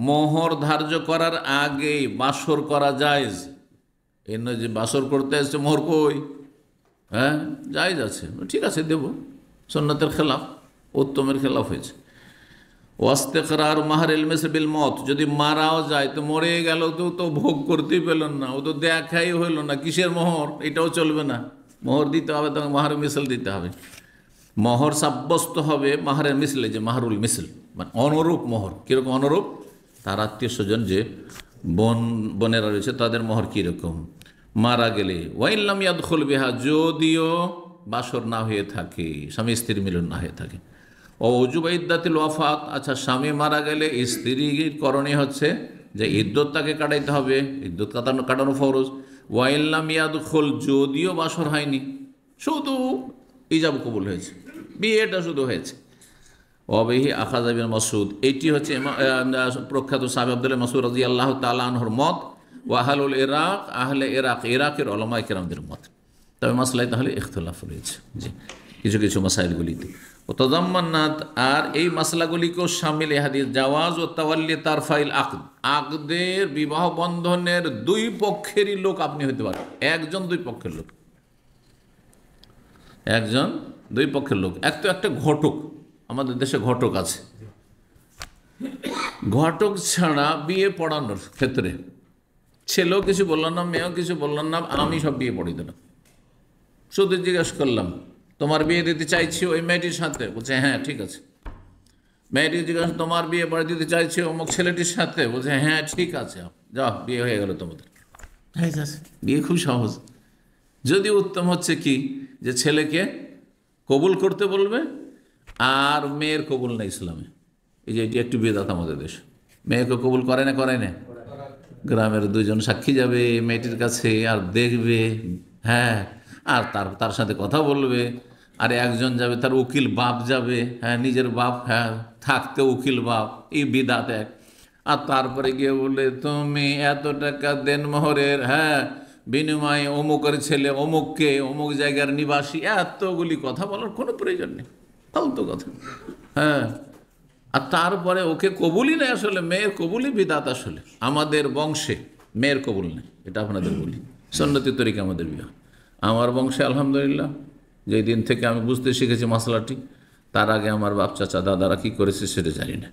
মোহর ধার্য করার আগেই বাসর করা জায়েজ। এই নয় যে বাসর করতে আসছে মোহর কই, হ্যাঁ, জায়েজ আছে, ঠিক আছে দেব, সুন্নতের খেলাফ, উত্তমের খেলাফ হয়েছে। ওয়াস্তেকরার মাহরিল মিসল বিল মত, যদি মারাও যায় তো মরে গেল, তো ভোগ করতেই পেলেন না, ও তো দেখাই হইল না, কিসের মোহর, এটাও চলবে না, মোহর দিতে হবে, তখন মাহর মিসল দিতে হবে। মোহর সাব্যস্ত হবে মাহরের মিসলে, যে মাহরুল মিসল মানে অনুরূপ মোহর। কীরকম অনুরূপ? তার আত্মীয় স্বজন যে বোনেরা রয়েছে তাদের মোহর কীরকম। মারা গেলে ওয়াইল্লাম ইয়াদখুল বিহা, যদিও বাসর না হয়ে থাকে, স্বামী স্ত্রীর মিলন না হয়ে থাকে। ও উজুব ইদ্দাতিল ওয়াফাত, আচ্ছা স্বামী মারা গেলে স্ত্রীর করণীয় হচ্ছে যে ইদ্যত তাকে কাটাইতে হবে, ইদ্যত কাটানো ফরজ। ওয়াইল্লাম ইয়াদখুল, যদিও বাসর হয়নি, শুধু ইজাব কবুল হয়েছে, বিয়েটা শুধু হয়েছে। ওয়াবিহি আখাযা বিন মাসউদ, এটি হচ্ছে প্রখ্যাত সাহাবী আব্দুল্লাহ মাসউদ রাদিয়াল্লাহু তাআলা আনহুর মত। ওয়াহালুল ইরাক, আহলে ইরাক, ইরাকের উলামায়ে কেরামদের মত। তবে মাসলায় তাহলে ইখতিলাফ রয়েছে, জি, কিছু কিছু মাসাইলগুলিতে। ও তাযাম্মানাত, আর এই মাসলাগুলিকেও শামিল এই হাদিস। জাওয়াজ ও তাওয়াল্লি তারফাইল আকদ, আকদের বিবাহ বন্ধনের 2 পক্ষেরই লোক আপনি হতে পারেন, একজন 2 পক্ষের লোক, একজন 2 পক্ষের লোক। একটা ঘটক, আমাদের দেশে ঘটক আছে, ঘটক ছাড়া বিয়ে পড়ানোর ক্ষেত্রে ছেলেও কিছু বললাম না, মেয়েও কিছু বললাম না, আমি সব বিয়ে পড়িয়ে দিলাম। শুধু জিজ্ঞেস করলাম তোমার বিয়ে দিতে চাইছি ওই মেয়েটির সাথে, বলছে হ্যাঁ ঠিক আছে। মেয়েটি জিজ্ঞাসা তোমার বিয়ে পড়ে দিতে চাইছি অমুক ছেলেটির সাথে, বলছে হ্যাঁ ঠিক আছে, যাও বিয়ে হয়ে গেল তোমাদের। বিয়ে খুব সহজ, যদি উত্তম হচ্ছে কি যে ছেলেকে কবুল করতে বলবে আর মেয়ের কবুল না ইসলামে। এই যে এটি একটি বিদআত আমাদের দেশ, মেয়েকে কবুল করে না, গ্রামের 2 জন সাক্ষী যাবে মেয়েটির কাছে আর দেখবে, হ্যাঁ, আর তার সাথে কথা বলবে, আর একজন যাবে তার উকিল বাপ যাবে, হ্যাঁ, নিজের বাপ, হ্যাঁ, থাকতে উকিল বাপ, এই বিদআত এক। আর তারপরে গিয়ে বলে তুমি এত টাকা দেন মোহরের, হ্যাঁ, বিনিময়ে অমুকের ছেলে অমুককে, অমুক জায়গার নিবাসী, এতগুলি কথা বলার কোনো প্রয়োজন নেই, ফালতু কথা, হ্যাঁ। আর তারপরে ওকে কবুলই নেই, আসলে মেয়ের কবুলই বিদআত। আসলে আমাদের বংশে মেয়ের কবুল নেই, এটা আপনাদের বলি, সুন্নতি তরিকা আমাদের বিবাহ। আমার বংশে আলহামদুলিল্লাহ যেই দিন থেকে আমি বুঝতে শিখেছি মশলাটি, তার আগে আমার বাপ চাচা দাদারা কী করেছে সেটা জানি না,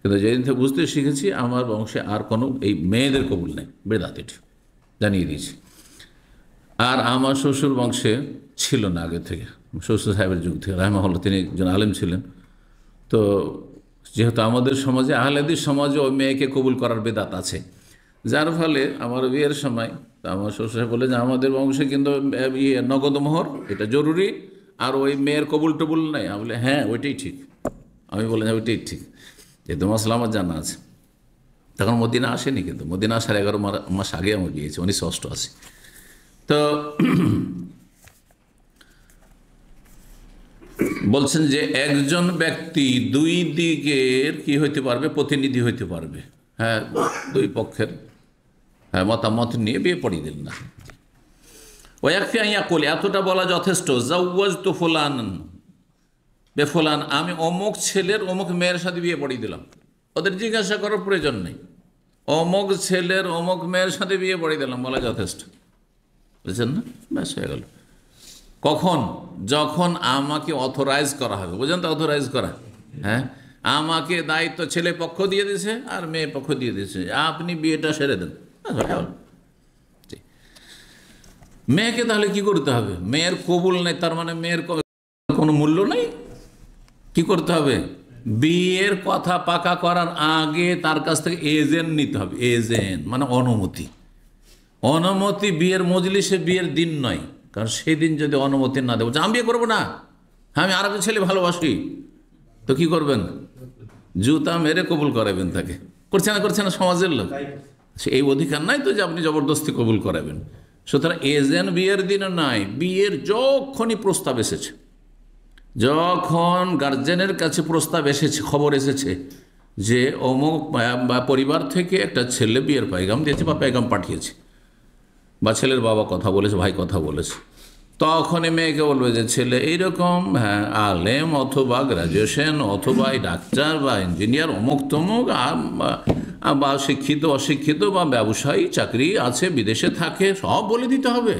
কিন্তু যেদিন থেকে বুঝতে শিখেছি আমার বংশে আর কোনো এই মেয়েদের কবুল নেই, বিদআত, এটি জানিয়ে দিয়েছি। আর আমার শ্বশুর বংশে ছিল না আগে থেকে, শ্বশুর সাহেবের যুগ থেকে রাহিমাহুল্লাহ, তিনি একজন আলেম ছিলেন। তো যেহেতু আমাদের সমাজে, আহলে হাদিস সমাজে ওই মেয়েকে কবুল করার বিদআত আছে, যার ফলে আমার বিয়ের সময় আমার শ্বশুর সাহেব বলে যে আমাদের বংশে কিন্তু নগদ মোহর এটা জরুরি, আর ওই মেয়ের কবুল টবুল নাই। আমি বলে হ্যাঁ ওইটাই ঠিক, আমি বললাম ওইটাই ঠিক, যেহেতু মশলা আমার জানা আছে। তখন মদিনা আসেনি, কিন্তু মদিনা আসার 11 মাস আগে আমার বিয়েছে, 1988। তো বলছেন যে একজন ব্যক্তি 2 দিকের কি হইতে পারবে, প্রতিনিধি হইতে পারবে, হ্যাঁ, 2 পক্ষের, হ্যাঁ, মতামত নিয়ে বিয়ে পড়িয়ে দিল না। ওয়াকফি আন ইয়াকুল, এতটা বলা যথেষ্ট, জাওয়াজতু ফুলান, বেফলান, আমি অমুক ছেলের অমুক মেয়ের সাথে বিয়ে পড়িয়ে দিলাম। ওদের জিজ্ঞাসা করার প্রয়োজন নেই, অমুক ছেলের অমুক মেয়ের সাথে বিয়ে পড়িয়ে দিলাম, বলা যথেষ্ট। বুঝছেন না? ব্যাস হয়ে গেল। কখন? যখন আমাকে অথরাইজ করা হবে। বুঝলেন তো? অথরাইজ করা, হ্যাঁ, আমাকে দায়িত্ব ছেলে পক্ষ দিয়ে দিয়েছে আর মেয়ে পক্ষ দিয়ে দিয়েছে, আপনি বিয়েটা সেরে দেন। মেয়েকে তাহলে কি করতে হবে? মেয়ের কবুল নেই, তার মানে মেয়ের কোনো মূল্য নেই। কি করতে হবে? বিয়ের কথা পাকা করার আগে তার কাছ থেকে এজেন্ট নিতে হবে। এজেন্ট মানে অনুমতি। অনুমতি বিয়ের মজলিসে বিয়ের দিন নয়, কারণ সেদিন যদি অনুমতি না দেবো, আমি বিয়ে করবো না, আমি আর একটা ছেলে ভালোবাসি, তো কি করবেন? জুতা মেরে কবুল করাবেন তাকে। করছে না সমাজের লোক? এই অধিকার নাই তো যে আপনি জবরদস্তি কবুল করাবেন। সুতরাং এজেন্ট বিয়ের দিনে নাই, বিয়ের যখনই প্রস্তাব এসেছে, যখন গার্জেনের কাছে প্রস্তাব এসেছে, খবর এসেছে যে অমুক পরিবার থেকে একটা ছেলে বিয়ের পায়গাম দিয়েছে বা পায়গাম পাঠিয়েছে, বা ছেলের বাবা কথা বলেছে, ভাই কথা বলেছে, তখনই মেয়েকে বলবে যে ছেলে এইরকম, হ্যাঁ, আলেম অথবা গ্রাজুয়েশন অথবা ডাক্তার বা ইঞ্জিনিয়ার অমুক তমুক, বা শিক্ষিত অশিক্ষিত বা ব্যবসায়ী, চাকরি আছে, বিদেশে থাকে, সব বলে দিতে হবে।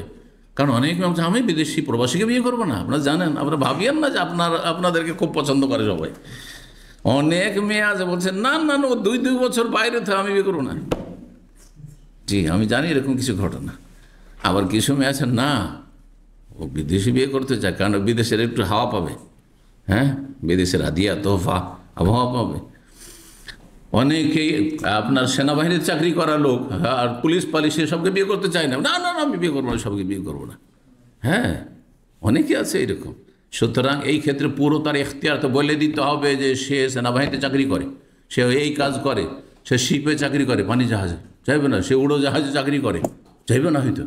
কারণ অনেক আমি বিদেশি প্রবাসীকে বিয়ে করবো না। আপনারা জানেন, আপনারা ভাবিয়েন না যে আপনাদেরকে খুব পছন্দ করে সবাই। অনেক মেয়ে আছে বলছে না না ও 2 বছর বাইরে থাকে, আমি বিয়ে করবো না। জি, আমি জানি এরকম কিছু ঘটনা। আবার কিছু মেয়ে আছে না, ও বিদেশি বিয়ে করতে চায়, কারণ বিদেশের একটু হাওয়া পাবে, হ্যাঁ, বিদেশের হাদিয়া তোহফা আবহাওয়া পাবে। অনেকেই আপনার সেনাবাহিনীর চাকরি করা লোক আর পুলিশ পালিশ সবকে বিয়ে করতে চায় না, না না না আমি বিয়ে করবো না, সবকে বিয়ে করবো না। হ্যাঁ, অনেকে আছে এরকম। সুতরাং এই ক্ষেত্রে পুরো তার এখতিয়ার তো বলে দিতে হবে যে সে সেনাবাহিনীতে চাকরি করে, সে এই কাজ করে, সে শিপে চাকরি করে, পানি জাহাজে চাইবে না, সে উড়োজাহাজে চাকরি করে, চাইবে না হয়তো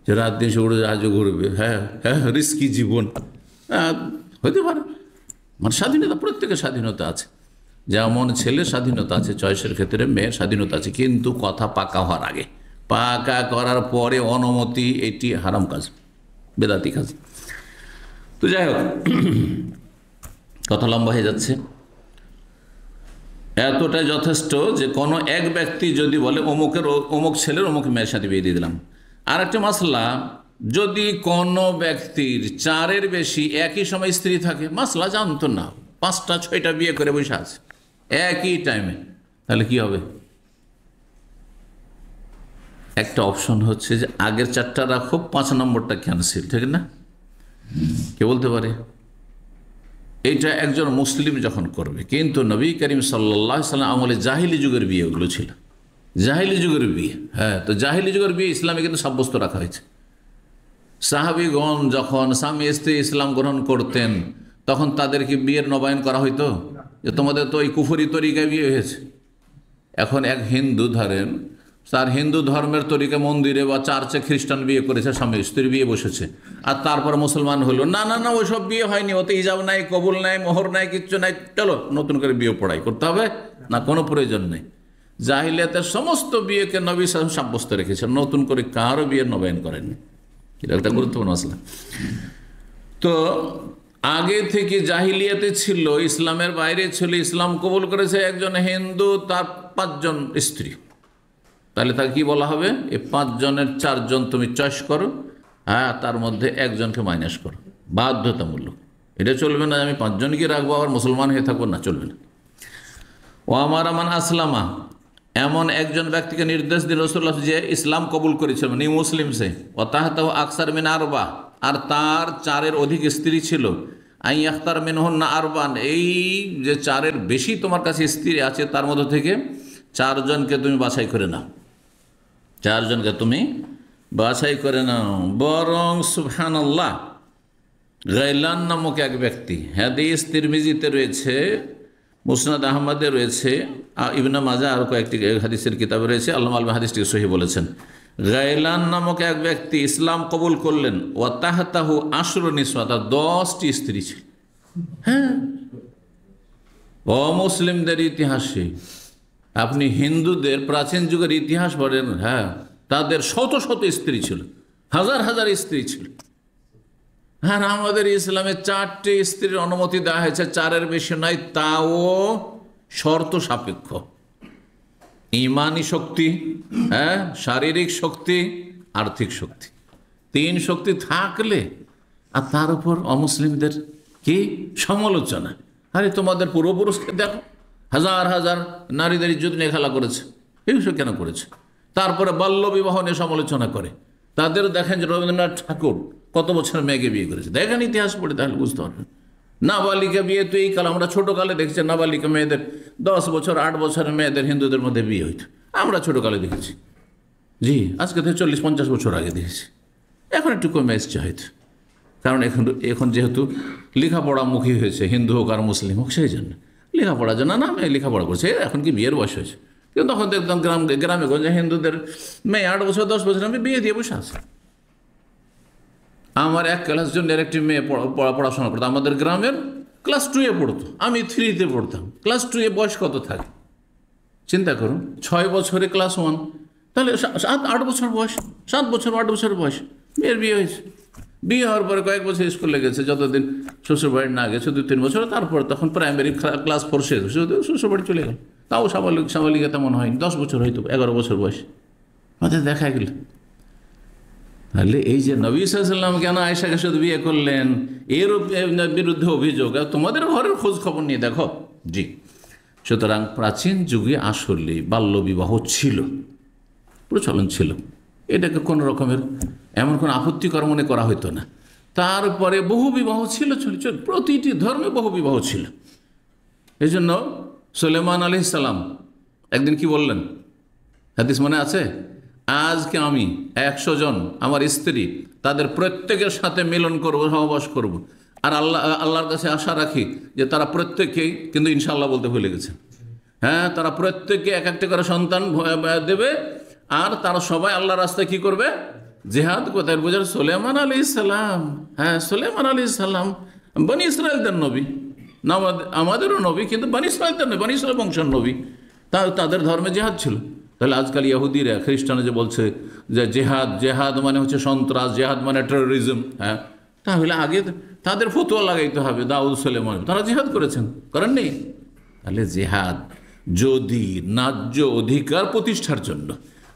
যে রাত দিন সে উড়োজাহাজে ঘুরবে। হ্যাঁ হ্যাঁ, রিস্কি জীবন হইতে পারে। মানে স্বাধীনতা, প্রত্যেকের স্বাধীনতা আছে, যেমন ছেলের স্বাধীনতা আছে চয়েসের ক্ষেত্রে, মেয়ের স্বাধীনতা আছে, কিন্তু কথা পাকা হওয়ার আগে। পাকা করার পরে অনুমতি, এটি হারাম কাজ, বেদাতি কাজ। তো যাই হোক, কথা লম্বা হয়ে যাচ্ছে। এতটাই যথেষ্ট যে কোনো এক ব্যক্তি যদি বলে অমুক ছেলের অমুক মেয়ের সাথে বিয়ে দিয়ে দিলাম। আর একটা মাসলা, যদি কোনো ব্যক্তির 4-এর বেশি একই সময় স্ত্রী থাকে, মাসলা জানতো না, 5টা 6টা বিয়ে করে বসে আছে একই টাইমে, তাহলে কি হবে? একটা অপশন হচ্ছে যে আগের 4টা রাখো, 5 নম্বরটা ক্যান্সেল, ঠিক না? কে বলতে পারে? এইটা একজন মুসলিম যখন করবে। কিন্তু নবী করিম সাল্লাল্লাহু আলাইহি ওয়াসাল্লাম আমলে জাহিলি যুগের বিয়ে ওগুলো ছিল, জাহিলি যুগের বিয়ে। হ্যাঁ, তো জাহিলি যুগের বিয়ে ইসলামে কিন্তু সাব্যস্ত রাখা হয়েছে। সাহাবীগণ যখন স্বামী স্ত্রী ইসলাম গ্রহণ করতেন, তখন তাদেরকে বিয়ের নবায়ন করা হইতো যে তোমাদের তো এই কুফরি তরিকায় বিয়ে হয়েছে। এখন এক হিন্দু ধরেন, তার হিন্দু ধর্মের তরিকা মন্দিরে বা চার্চে খ্রিস্টান বিয়ে করেছে, স্বামী স্ত্রী বিয়ে বসেছে, আর তারপর মুসলমান হলো, না না না ওইসব বিয়ে হয়নি, ওতে ইজাব নাই, কবুল নাই, মোহর নাই, কিচ্ছু নাই, চলো নতুন করে বিয়ে পড়াই করতে হবে না, কোনো প্রয়োজন নেই। জাহিলিয়াতের সমস্ত বিয়েকে নবী সাল্লাল্লাহু আলাইহি ওয়াসাল্লাম সাব্যস্ত রেখেছেন, নতুন করে কারো বিয়ের নবায়ন করেননি। এটা একটা গুরুত্বপূর্ণ মাসলা। তো আগে থেকে জাহিলিয়াতে ছিল, ইসলামের বাইরে ছিল, ইসলাম কবুল করেছে একজন হিন্দু, তার 5 জন স্ত্রী, তাহলে তাকে কি বলা হবে? এই 5 জনের 4 জন তুমি চয়েস করো, হ্যাঁ, তার মধ্যে একজনকে মাইনাস করো, বাধ্যতামূলক। এটা চলবে না আমি 5 জনকে রাখবো আবার মুসলমান হয়ে থাকবো, না, চলবে না। ও আমার আমান আসলামা, এমন একজন ব্যক্তিকে নির্দেশ দিল রাসূলুল্লাহ যে ইসলাম কবুল করেছিল, মানে মুসলিম সে, ও তাহতাহু আকসার মিন আরবা, আর তার 4-এর অধিক স্ত্রী ছিল, আই আখতার মিনহুন্না আরবান, এই যে 4-এর বেশি তোমার কাছে স্ত্রী আছে তার মধ্যে থেকে 4 জনকে তুমি বাছাই করে নাও, 4 জনকে তুমি বাছাই করে নাও। বরং সুবহানাল্লাহ, গাইলান নামক এক ব্যক্তি, হাদিস তিরমিজিতে রয়েছে, মুসনাদ আহমদে রয়েছে, ইবনে মাজাহ আর কয়েকটি হাদিসের কিতাবে রয়েছে, আল্লামা আল হাদিসটিকে সহিহ বলেছেন। গাইলান নামক এক ব্যক্তি ইসলাম কবুল করলেন, ওয়া তাহতাহু 10 নিসওয়া, তার 10টি স্ত্রী ছিল। হ্যাঁ, অমুসলিমদের ইতিহাসে আপনি হিন্দুদের প্রাচীন যুগের ইতিহাস পড়েন, হ্যাঁ, তাদের শত শত স্ত্রী ছিল, হাজার হাজার স্ত্রী ছিল। হ্যাঁ, আমাদের ইসলামে 4টে স্ত্রীর অনুমতি দেওয়া হয়েছে, 4-এর বেশি নয়, তাও শর্ত সাপেক্ষ। ইমানি শক্তি, হ্যাঁ, শারীরিক শক্তি, আর্থিক শক্তি, 3 শক্তি থাকলে। আর তার উপর অমুসলিমদের কি সমালোচনা, আরে তোমাদের পূর্বপুরুষকে দেখো, হাজার হাজার নারীদের ইজ্জত নিয়ে খেলা করেছে, এইসব কেন করেছে? তারপরে বাল্য বিবাহ নিয়ে সমালোচনা করে। তাদের দেখেন যে রবীন্দ্রনাথ ঠাকুর কত বছর মেয়েকে বিয়ে করেছে, দেখেন ইতিহাস পড়ে, তাহলে বুঝতে পারবেন। নাবালিকা বিয়ে তো এই কাল, আমরা ছোটকালে দেখছি নাবালিকা মেয়েদের 10 বছর 8 বছরের মেয়েদের হিন্দুদের মধ্যে বিয়ে হইত, আমরা ছোটকালে দেখেছি। জি, আজকে থেকে 40-50 বছর আগে দেখেছি। এখন একটু কমে এসছে হয়তো, কারণ এখন যেহেতু লেখাপড়ামুখী হয়েছে, হিন্দু হোক আর মুসলিম হোক, সেই জন্য লেখাপড়ার জন্য না, মেয়ে লেখাপড়া করছে, এখন কি বিয়ের বয়স হয়েছে। কিন্তু তখন দেখতাম গ্রামে গঞ্জে হিন্দুদের মেয়ে 8 বছর 10 বছর আমি বিয়ে দিয়ে বসে আছে। আমার এক ক্লাস জনের একটি মেয়ে পড়াশোনা করতো, আমাদের গ্রামের, ক্লাস 2-এ পড়তো, আমি 3-তে পড়তাম। ক্লাস 2-এ বয়স কত থাকে চিন্তা করুন, 6 বছরে ক্লাস 1, তাহলে 7-8 বছর বয়স, 7 বছর 8 বছর বয়স মেয়ের বিয়ে হয়েছে। বিয়ে হওয়ার পরে কয়েক বছর স্কুলে গেছে, যতদিন শ্বশুর বাড়ি না গেছে 2-3 বছর, তারপর তখন প্রাইমারি ক্লাস 4 শেষ, শ্বশুর বাড়ি চলে গেল। তাও সাবালিকা তেমন হয়নি, 10 বছর হয়তো, 11 বছর বয়স আমাদের দেখা গেল। তাহলে এই যে নবী সাল্লাল্লাহু আলাইহি ওয়াসাল্লাম কেন আয়েশাকে শুধু বিয়ে করলেন, এর বিরুদ্ধে অভিযোগ, তোমাদের ঘরের খোঁজ খবর নিয়ে দেখো। জি, সুতরাং প্রাচীন যুগে আসলে বাল্যবিবাহ ছিল, প্রচলন ছিল, এটাকে কোনো রকমের এমন কোনো আপত্তিকর মনে করা হতো না। তারপরে বহু বিবাহ ছিল, প্রতিটি ধর্মে বহু বিবাহ ছিল। এই জন্য সুলাইমান আলাইহিস সালাম একদিন কি বললেন, হাদিস মনে আছে, আজকে আমি 100 জন আমার স্ত্রী, তাদের প্রত্যেকের সাথে মিলন করব, সহবাস করব, আর আল্লাহর কাছে আশা রাখি যে তারা প্রত্যেকেই, কিন্তু ইনশাআল্লাহ বলতে ভুলে গেছে, হ্যাঁ, তারা প্রত্যেকে এক একটা করে সন্তান দেবে, আর তারা সবাই আল্লাহর রাস্তায় কি করবে, জিহাদ। কোথায় বোঝার? সুলাইমান আলাইহিস সালাম, হ্যাঁ, সুলাইমান আলাইহিস সালাম বনি ইসরায়েলদের নবী, না আমাদেরও নবী, কিন্তু বনি ইসরায়েলদের নবী, বনি ইসরায়েল বংশের নবী, তাদের ধর্মে জিহাদ ছিল। তাহলে আজকাল ইহুদিরা, খ্রিস্টানরা যে বলছে যে জেহাদ মানে হচ্ছে সন্ত্রাস, জেহাদ মানে টেরোরিজম, হ্যাঁ, তাহলে আগে তাদের ফতোয়া লাগাইতে হবে। দাউদ সুলাইমান তারা জিহাদ করেছেন, করেননি? তাহলে জেহাদ যদি ন্যায্য অধিকার প্রতিষ্ঠার জন্য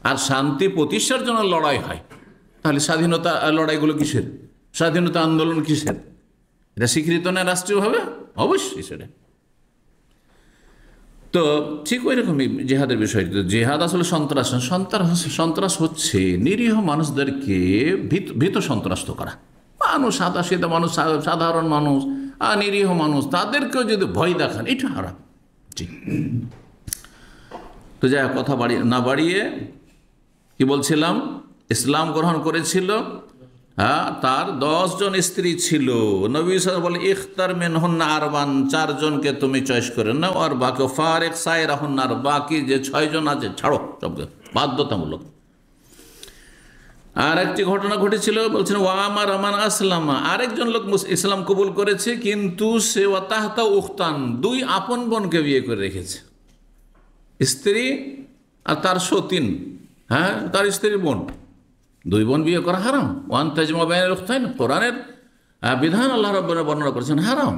আর শান্তি প্রতিষ্ঠার জন্য লড়াই হয়, তাহলে স্বাধীনতা লড়াইগুলো কিসের? স্বাধীনতা আন্দোলন কিসের? এটা স্বীকৃত না রাষ্ট্রীয়ভাবে? অবশ্যই সেটা। তো ঠিক ওই রকমই জেহাদের বিষয়টি। জেহাদ আসলে সন্ত্রাস হচ্ছে নিরীহ মানুষদেরকে ভীত সন্ত্রাস্ত করা। মানুষ সাদা মানুষ, সাধারণ মানুষ আর নিরীহ মানুষ, তাদেরকেও যদি ভয় দেখান, এটা হারাম। জি, তো যাই কথা না বাড়িয়ে কি বলছিলাম, ইসলাম গ্রহণ করেছিল, হ্যাঁ, তার 10 জন স্ত্রী ছিল। নবী সাল্লাল্লাহু আলাইহি ওয়াসাল্লাম বলে, ইখতার মিনহুন্না আরবান, 4 জনকে তুমি চয়েস করে নাও, আর বাকি ফারিক সায়রাহুন্না, আর বাকি যে 6 জন আছে ছাড়ো, সবকে বাধ্যতামূলক। আর একটি ঘটনা ঘটেছিল, বলছেন ওয়ামার আমান আসলামা, আরেকজন লোক ইসলাম কবুল করেছে, কিন্তু সে ওয়াতাহতা উখতান, 2 আপন বোনকে বিয়ে করে রেখেছে, স্ত্রী আর তার সতীন, হ্যাঁ, তার স্ত্রীর বোন, 2 বোন বিয়ে করা হারাম। ওয়ান তাজমা বাইনাল উখতাইন, কোরআনের বিধান আল্লাহ রাব্বুল বর্ণনা করেছেন হারাম।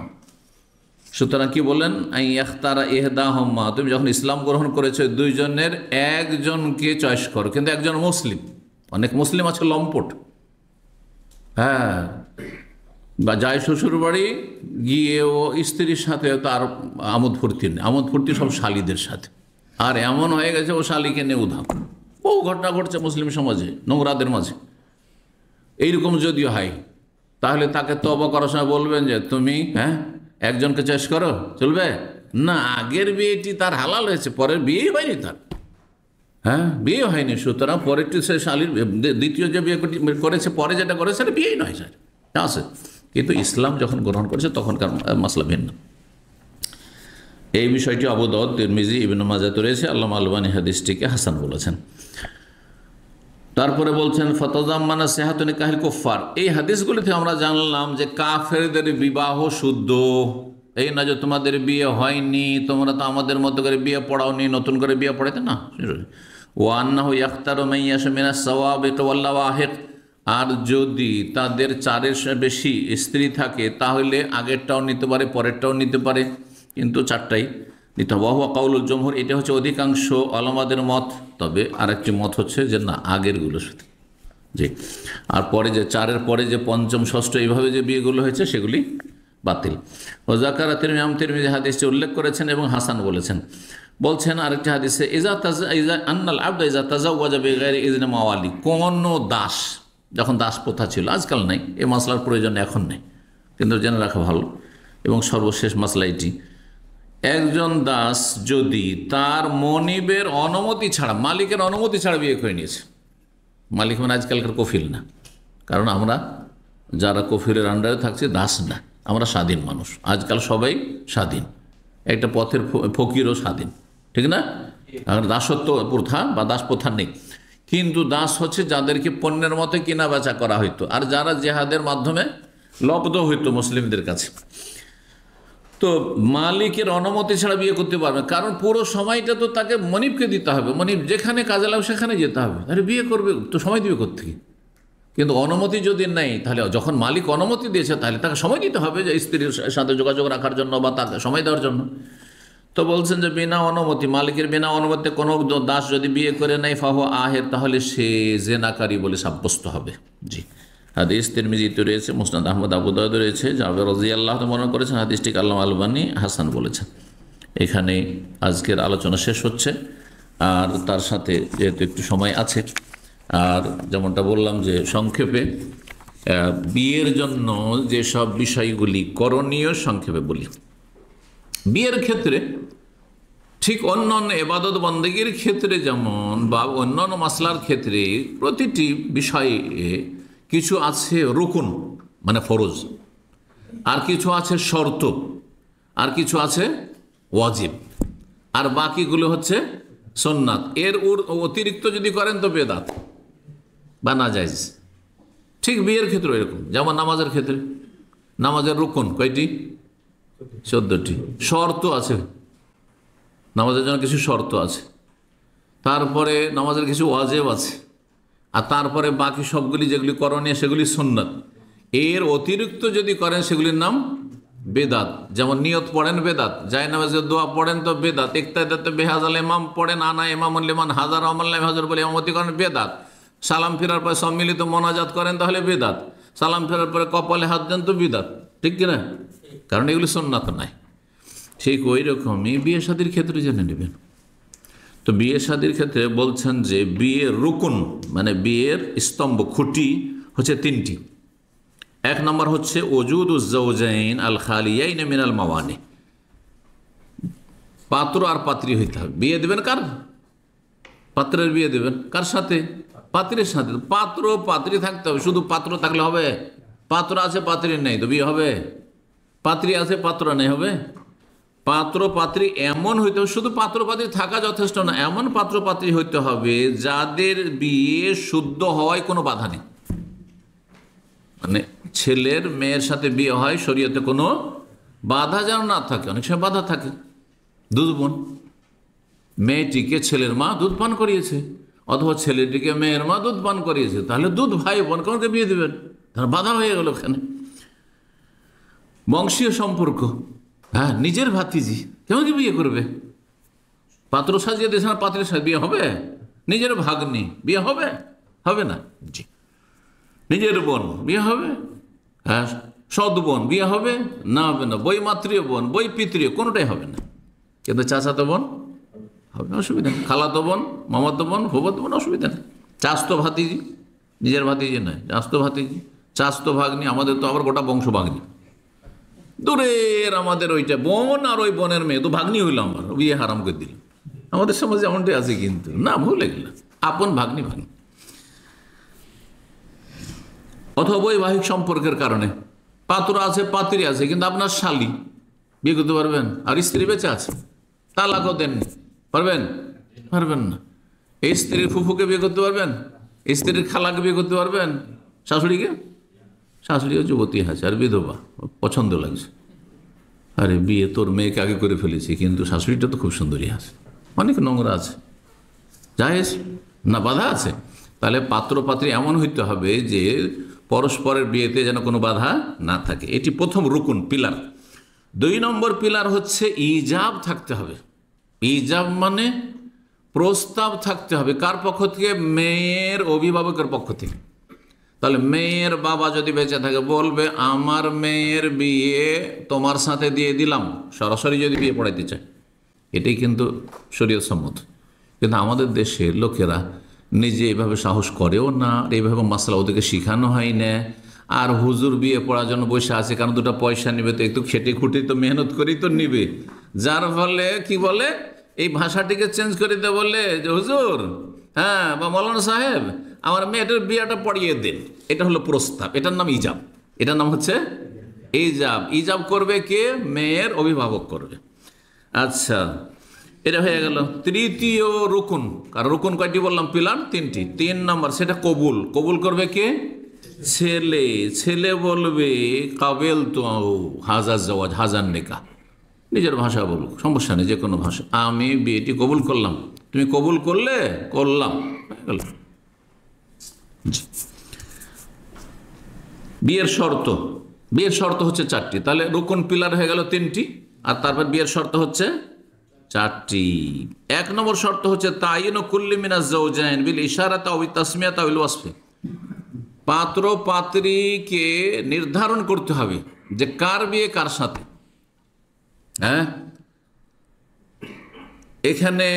সুতরাং কি বলেন, আই ইখতারা ইহদাহুম্মা, তুমি যখন ইসলাম গ্রহণ করেছো 2 জনের একজনকে চয়েস করো, কিন্তু একজন মুসলিম। অনেক মুসলিম আছে লম্পট, হ্যাঁ, বা যায় শ্বশুর বাড়ি গিয়ে ও স্ত্রীর সাথে তার আমোদ ফুর্তি সব শালীদের সাথে, আর এমন হয়ে গেছে ও শালীকে নিয়ে উধাম। বহু ঘটনা ঘটছে মুসলিম সমাজে, নোংরাদের মাঝে। এইরকম যদিও হয়, তাহলে তাকে তওবা করার সময় বলবেন যে তুমি, হ্যাঁ, একজনকে চয়েস করো, চলবে না? আগের বিয়েটি তার হালাল হয়েছে, পরের বিয়েই হয়নি তার, হ্যাঁ, বিয়ে হয়নি। সুতরাং পরেরটি সে শালীর, দ্বিতীয় যে বিয়ে করেছে, পরে যেটা করেছে সেটা বিয়েই নয়, স্যার আছে। কিন্তু ইসলাম যখন গ্রহণ করেছে তখনকার মাসলা ভিন্ন। এই বিষয়টি আবু দাউদ, তিরমিজি, ইবনে মাজাহ রয়েছে। আল্লামা আলবানী হাদিসটিকে হাসান বলেছেন। তারপরে বলছেন ফাতাজাম্মানা সিহাতু নিকাহিল কুফার, এই হাদিসগুলিতে আমরা জানলাম যে কাফেরদের বিবাহ শুদ্ধ। এই না যে তোমাদের বিয়ে হয়নি, তোমরা তো আমাদের মতো করে বিয়ে পড়াওনি, নতুন করে বিয়ে পড়াইতে না। ওয়া আন্নাহু ইয়াখতারু মান ইয়াশা মিনাস সাওয়াবিক ওয়াল লাওয়াহিক, আর যদি তাদের 4-এর বেশি স্ত্রী থাকে তাহলে আগেরটাও নিতে পারে, পরেরটাও নিতে পারে, কিন্তু 4টাই নিতে হবে। ওয়া কাউলুল জমহুর, এটা হচ্ছে অধিকাংশ ওলামাদের মত। তবে আরেকটি মত হচ্ছে যে না, আগেরগুলো শুধু জি, আর পরে যে 4-এর পরে যে 5ম, 6ষ্ঠ এইভাবে যে বিয়েগুলো হয়েছে সেগুলি বাতিল। ও জাকারা তিরমিজি হাদিসটি উল্লেখ করেছেন এবং হাসান বলেছেন। বলছেন আরেকটি হাদিসে, আন্নাল আবদা ইজা তাজাওয়াজা বিগাইরি ইজনি মাওয়ালি, কোন দাস, যখন দাস প্রথা ছিল, আজকাল নাই, এই মাসলার প্রয়োজন এখন নেই, কিন্তু জেনে রাখা ভালো। এবং সর্বশেষ মাসলা এটি, একজন দাস যদি তার মনিবের অনুমতি ছাড়া, মালিকের অনুমতি ছাড়া বিয়ে করে নিয়েছে, মালিক মানে আজকালকার কফিল না, কারণ আমরা যারা কফিলের আন্ডারে থাকছে দাস না, আমরা স্বাধীন মানুষ। আজকাল সবাই স্বাধীন, একটা পথের ফকিরও স্বাধীন, ঠিক না? দাসত্ব প্রথা বা দাস প্রথা নেই, কিন্তু দাস হচ্ছে যাদেরকে পণ্যের মতো কেনা বেচা করা হইতো, আর যারা জেহাদের মাধ্যমে লব্ধ হইতো মুসলিমদের কাছে। তো মালিকের অনুমতি ছাড়া বিয়ে করতে পারবে, কারণ পুরো সময়টা তো তাকে মনিবকে দিতে হবে, মনিব যেখানে কাজে লাগবে সেখানে যেতে হবে, তাহলে বিয়ে করবে তো সময় দিবে কোত্থেকে? কিন্তু অনুমতি যদি নেই, তাহলে যখন মালিক অনুমতি দিয়েছে তাহলে তাকে সময় দিতে হবে, যে স্ত্রীর সাথে যোগাযোগ রাখার জন্য বা তাকে সময় দেওয়ার জন্য। তো বলছেন যে বিনা অনুমতি, মালিকের বিনা অনুমতিতে কোনো দাস যদি বিয়ে করে নেয় ফাহু আহের, তাহলে সে জেনাকারী বলে সাব্যস্ত হবে। জি, হাদিস তিরমিজিতে রয়েছে, মুসনাদ আহমদ, আবু দাউদ রয়েছে, জাবের রাদিয়াল্লাহু আনহু বর্ণনা করেছেন, হাদিসটিকে আল্লামা আলবানী হাসান বলেছেন। এখানে আজকের আলোচনা শেষ হচ্ছে, আর তার সাথে যেহেতু একটু সময় আছে, আর যেমনটা বললাম যে সংক্ষেপে বিয়ের জন্য যেসব বিষয়গুলি করণীয় সংক্ষেপে বলি। বিয়ের ক্ষেত্রে ঠিক অন্যান্য ইবাদত বন্দেগীর ক্ষেত্রে যেমন বা অন্যান্য মাসলার ক্ষেত্রে প্রতিটি বিষয়ে কিছু আছে রুকুন মানে ফরজ, আর কিছু আছে শর্ত, আর কিছু আছে ওয়াজিব, আর বাকিগুলো হচ্ছে সুন্নাত। এর অতিরিক্ত যদি করেন তো বেদাত বা নাজায়েজ। ঠিক বিয়ের ক্ষেত্রে এরকম, যেমন নামাজের ক্ষেত্রে, নামাজের রুকুন কয়টি? 14টি। শর্ত আছে, নামাজের জন্য কিছু শর্ত আছে, তারপরে নামাজের কিছু ওয়াজিব আছে, আর তারপরে বাকি সবগুলি যেগুলি করণীয় সেগুলি সুন্নাত। এর অতিরিক্ত যদি করেন সেগুলির নাম বেদাত। যেমন নিয়ত পড়েন বেদাত, জায় নামাজের দোয়া পড়েন তো বেদাত, ইক্তাদাতে বেহাজাল ইমাম পড়েন, আনা ইমামুল লিমান হাজার আমাল্লাহ হাজার বলে ইমামতি করেন বেদাত। সালাম ফেরার পরে সম্মিলিত মোনাজাত করেন তাহলে বেদাত। সালাম ফেরার পরে কপালে হাত দেন তো বিদাত, ঠিক কিনা? কারণ এগুলি সুন্নাত নাই। ঠিক ওই রকমই বিয়ে শাদীর ক্ষেত্রে জেনে নেবেন। তো বিয়ে শাদীর ক্ষেত্রে বলছেন যে বিয়ের রুকুন মানে বিয়ের স্তম্ভ, খুঁটি হচ্ছে 3টি। 1 নম্বর হচ্ছে ওজুদুজ জাওজাইন আল খালিয়াইন মিনাল মাওয়ানি, পাত্র আর পাত্রী হইতে হবে। বিয়ে দেবেন কার? পাত্রের বিয়ে দেবেন কার সাথে? পাত্রীর সাথে। পাত্র পাত্রী থাকতে হবে, শুধু পাত্র থাকলে হবে? পাত্র আছে পাত্রী নেই তো বিয়ে হবে? পাত্রী আছে পাত্র নেই হবে? পাত্র পাত্রী এমন হইতে হবে, শুধু পাত্র পাত্রী থাকা যথেষ্ট না, এমন পাত্র পাত্রী হইতে হবে যাদের বিয়ে শুদ্ধ হওয়ায় কোনো বাধা নেই। মানে ছেলের মেয়ের সাথে বিয়ে হয় শরীয়তে কোনো বাধা যেন না থাকে। অনেক সময় বাধা থাকে। দুধ বোন, মেয়েটিকে ছেলের মা দুধ পান করিয়েছে, অথবা ছেলেটিকে মেয়ের মা দুধ পান করিয়েছে, তাহলে দুধ ভাই বোন কাউকে বিয়ে দেবেন, তার বাধা হয়ে গেল ওখানে। বংশীয় সম্পর্ক, হ্যাঁ নিজের ভাতিজি কেমন কি বিয়ে করবে? পাত্র সাজিয়ে দিয়েছে না, পাত্রের সাথে বিয়ে হবে? নিজের ভাগ্নি বিয়ে হবে? হবে না। জি, নিজের বোন বিয়ে হবে? হ্যাঁ, সৎ বোন বিয়ে হবে? না, হবে না। বই মাতৃয় বোন, বই পিতৃয় কোনোটাই হবে না, কিন্তু চাচাতো বোন হবে, অসুবিধা নেই। খালাতো বোন, মামাতো বোন, ফুফাতো বোন, অসুবিধা নেই। চাচতো ভাতিজি, নিজের ভাতিজি নয়, চাচতো ভাতিজি, চাচতো ভাগ্নি। আমাদের তো আবার গোটা বংশ ভাগ্নি, দূরের আমাদের ওইটা বোন, আর ওই বোনের মেয়ে তো ভাগ্নি হইল, আমার বিয়ে হারাম করে দিল। আমাদের সমাজে এমনটাই আছে, কিন্তু না, ভুলে গেল, আপন ভাগ্নি ভাগ্নি। অথবা বৈবাহিক সম্পর্কের কারণে পাত্র আছে পাত্রী আছে, কিন্তু আপনার শালী বিয়ে করতে পারবেন? আর স্ত্রী বেঁচে আছে, তালাকও দেননি, পারবেন? পারবেন না। এই স্ত্রীর ফুফুকে বিয়ে করতে পারবেন? স্ত্রীর খালাকে বিয়ে করতে পারবেন? শাশুড়িকে? শাশুড়িও যুবতী আছে আর বিধবা, পছন্দ লাগছে, আরে বিয়ে তোর মেয়েকে আগে করে ফেলেছি, কিন্তু শাশুড়িটা তো খুব সুন্দরী আছে, অনেক নোংরা আছে, জায়েজ না? বাধা আছে? তাহলে পাত্র পাত্রী এমন হইতে হবে যে পরস্পরের বিয়েতে যেন কোনো বাধা না থাকে। এটি প্রথম রুকুন, পিলার। 2 নম্বর পিলার হচ্ছে ইজাব থাকতে হবে। ইজাব মানে প্রস্তাব থাকতে হবে। কার পক্ষ থেকে? মেয়ের অভিভাবকের পক্ষ থেকে। তাহলে মেয়ের বাবা যদি বেঁচে থাকে বলবে আমার মেয়ের বিয়ে তোমার সাথে দিয়ে দিলাম, সরাসরি যদি বিয়ে পড়াইতে চায়, এটাই কিন্তু শরীয়ত সম্মত। কিন্তু আমাদের দেশের লোকেরা নিজে এইভাবে সাহস করেও না, এইভাবে মাসলা ওদেরকে শিখানো হয় না। আর হুজুর বিয়ে পড়ার জন্য বসে আছে, কারণ 2টা পয়সা নিবে, তো একটু খেটে খুঁটে তো মেহনত করেই তো নিবে। যার ফলে কি বলে, এই ভাষাটিকে চেঞ্জ করে দিতে বললে যে হুজুর, হ্যাঁ, বা মৌলানা সাহেব, আমার মেয়েটার বিয়েটা পড়িয়ে দেন। এটা হলো প্রস্তাব, এটার নাম ইজাব। এটার নাম হচ্ছে ইজাব। ইজাব করবে কে? মেয়ের অভিভাবক করবে। আচ্ছা, এটা হয়ে গেল তৃতীয় রুকুন। কারণ রুকুন কয়টি বললাম? পিলার 3টি। 3 নম্বর সেটা কবুল। কবুল করবে কে? ছেলে। ছেলে বলবে কাবেল তো হাজার জওয়াজ, হাজার নেকা। নিজের ভাষা বলুক, সমস্যা নেই, যে কোনো ভাষা। আমি বিয়েটি কবুল করলাম, তুমি কবুল করলে? করলাম। বিয়ের শর্ত। বিয়ের শর্ত হচ্ছে 4টি। তাহলে রুকুন পিলার হয়ে গেল 3টি, আর তারপর বিয়ের শর্ত হচ্ছে 4টি। 1 নম্বর শর্ত হচ্ছে তাইয়িনু কুল্লি মিনাজ যাওজাইন বিল ইশারাতি আও তাসমিয়াতি আও ওয়াসফি। পাত্র পাত্রীকে নির্ধারণ করতে হবে যে কার বিয়ে কার সাথে। হ্যাঁ, এখানে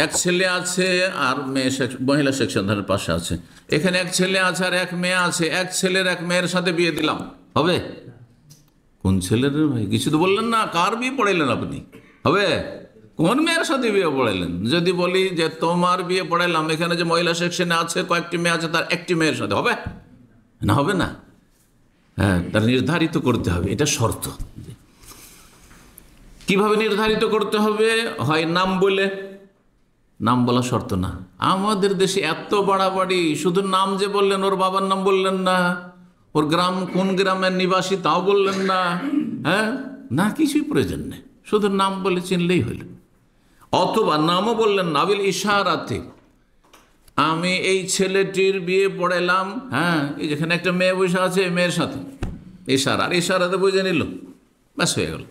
এক ছেলে আছে আর মেয়ে, মহিলা সেকশনের পাশে আছে। এখানে এক ছেলে আছে আর এক মেয়ে আছে। এক ছেলের এক মেয়ের সাথে বিয়ে দিলাম, হবে? কোন ছেলের ভাই? কিছু তো বললেন না, কার বিয়ে পড়াইলেন আপনি? হবে? কোন মেয়ের সাথে বিয়ে পড়াইলেন? যদি বলি যে তোমার বিয়ে পড়াইলাম, এখানে যে মহিলা সেকশনে আছে কয়েকটি মেয়ে আছে, তার একটি মেয়ের সাথে, হবে না? হবে না। হ্যাঁ, তার নির্ধারিত করতে হবে, এটা শর্ত। কিভাবে নির্ধারিত করতে হবে? হয় নাম বলে। নাম বলা শর্ত না। আমাদের দেশে এত বাড়াবাড়ি, শুধু নাম যে বললেন, ওর বাবার নাম বললেন না, ওর গ্রাম কোন গ্রামের নিবাসী তাও বললেন না। হ্যাঁ, না, কিছুই প্রয়োজন নেই, শুধু নাম বলে চিনলেই হইল। অথবা নামও বললেন না, বিল ইশারাতে, আমি এই ছেলেটির বিয়ে পড়াইলাম, হ্যাঁ, এই যেখানে একটা মেয়ে বসে আছে, মেয়ের সাথে। ইশারা, আর ইশারাতে বুঝে নিল, ব্যাস হয়ে গেল।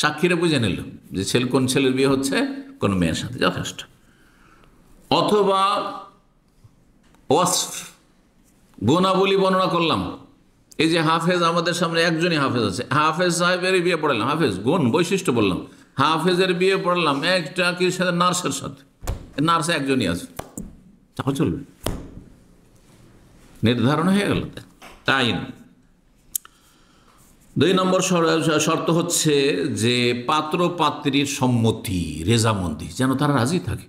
সাক্ষীরা বুঝে নিল যে কোন ছেলের বিয়ে হচ্ছে কোন মেয়ের সাথে, যথেষ্ট। অথবা ওয়াসফ, গুণাবলী বর্ণনা করলাম। এই যে হাফেজ, আমাদের সামনে একজনই হাফেজ আছে, হাফেজ সাহেবের বিয়ে পড়ালাম, হাফেজ গুণ বৈশিষ্ট্য বললাম। হাফেজের বিয়ে পড়ালাম একটা কি সাথে? নার্সের সাথে। নার্স একজনই আছে, তাও চলবে, নির্ধারণ হয়ে গেল। তাই 2 নম্বর শর্ত হচ্ছে যে পাত্র পাত্রীর সম্মতি, রেজামন্দি, যেন তারা রাজি থাকে।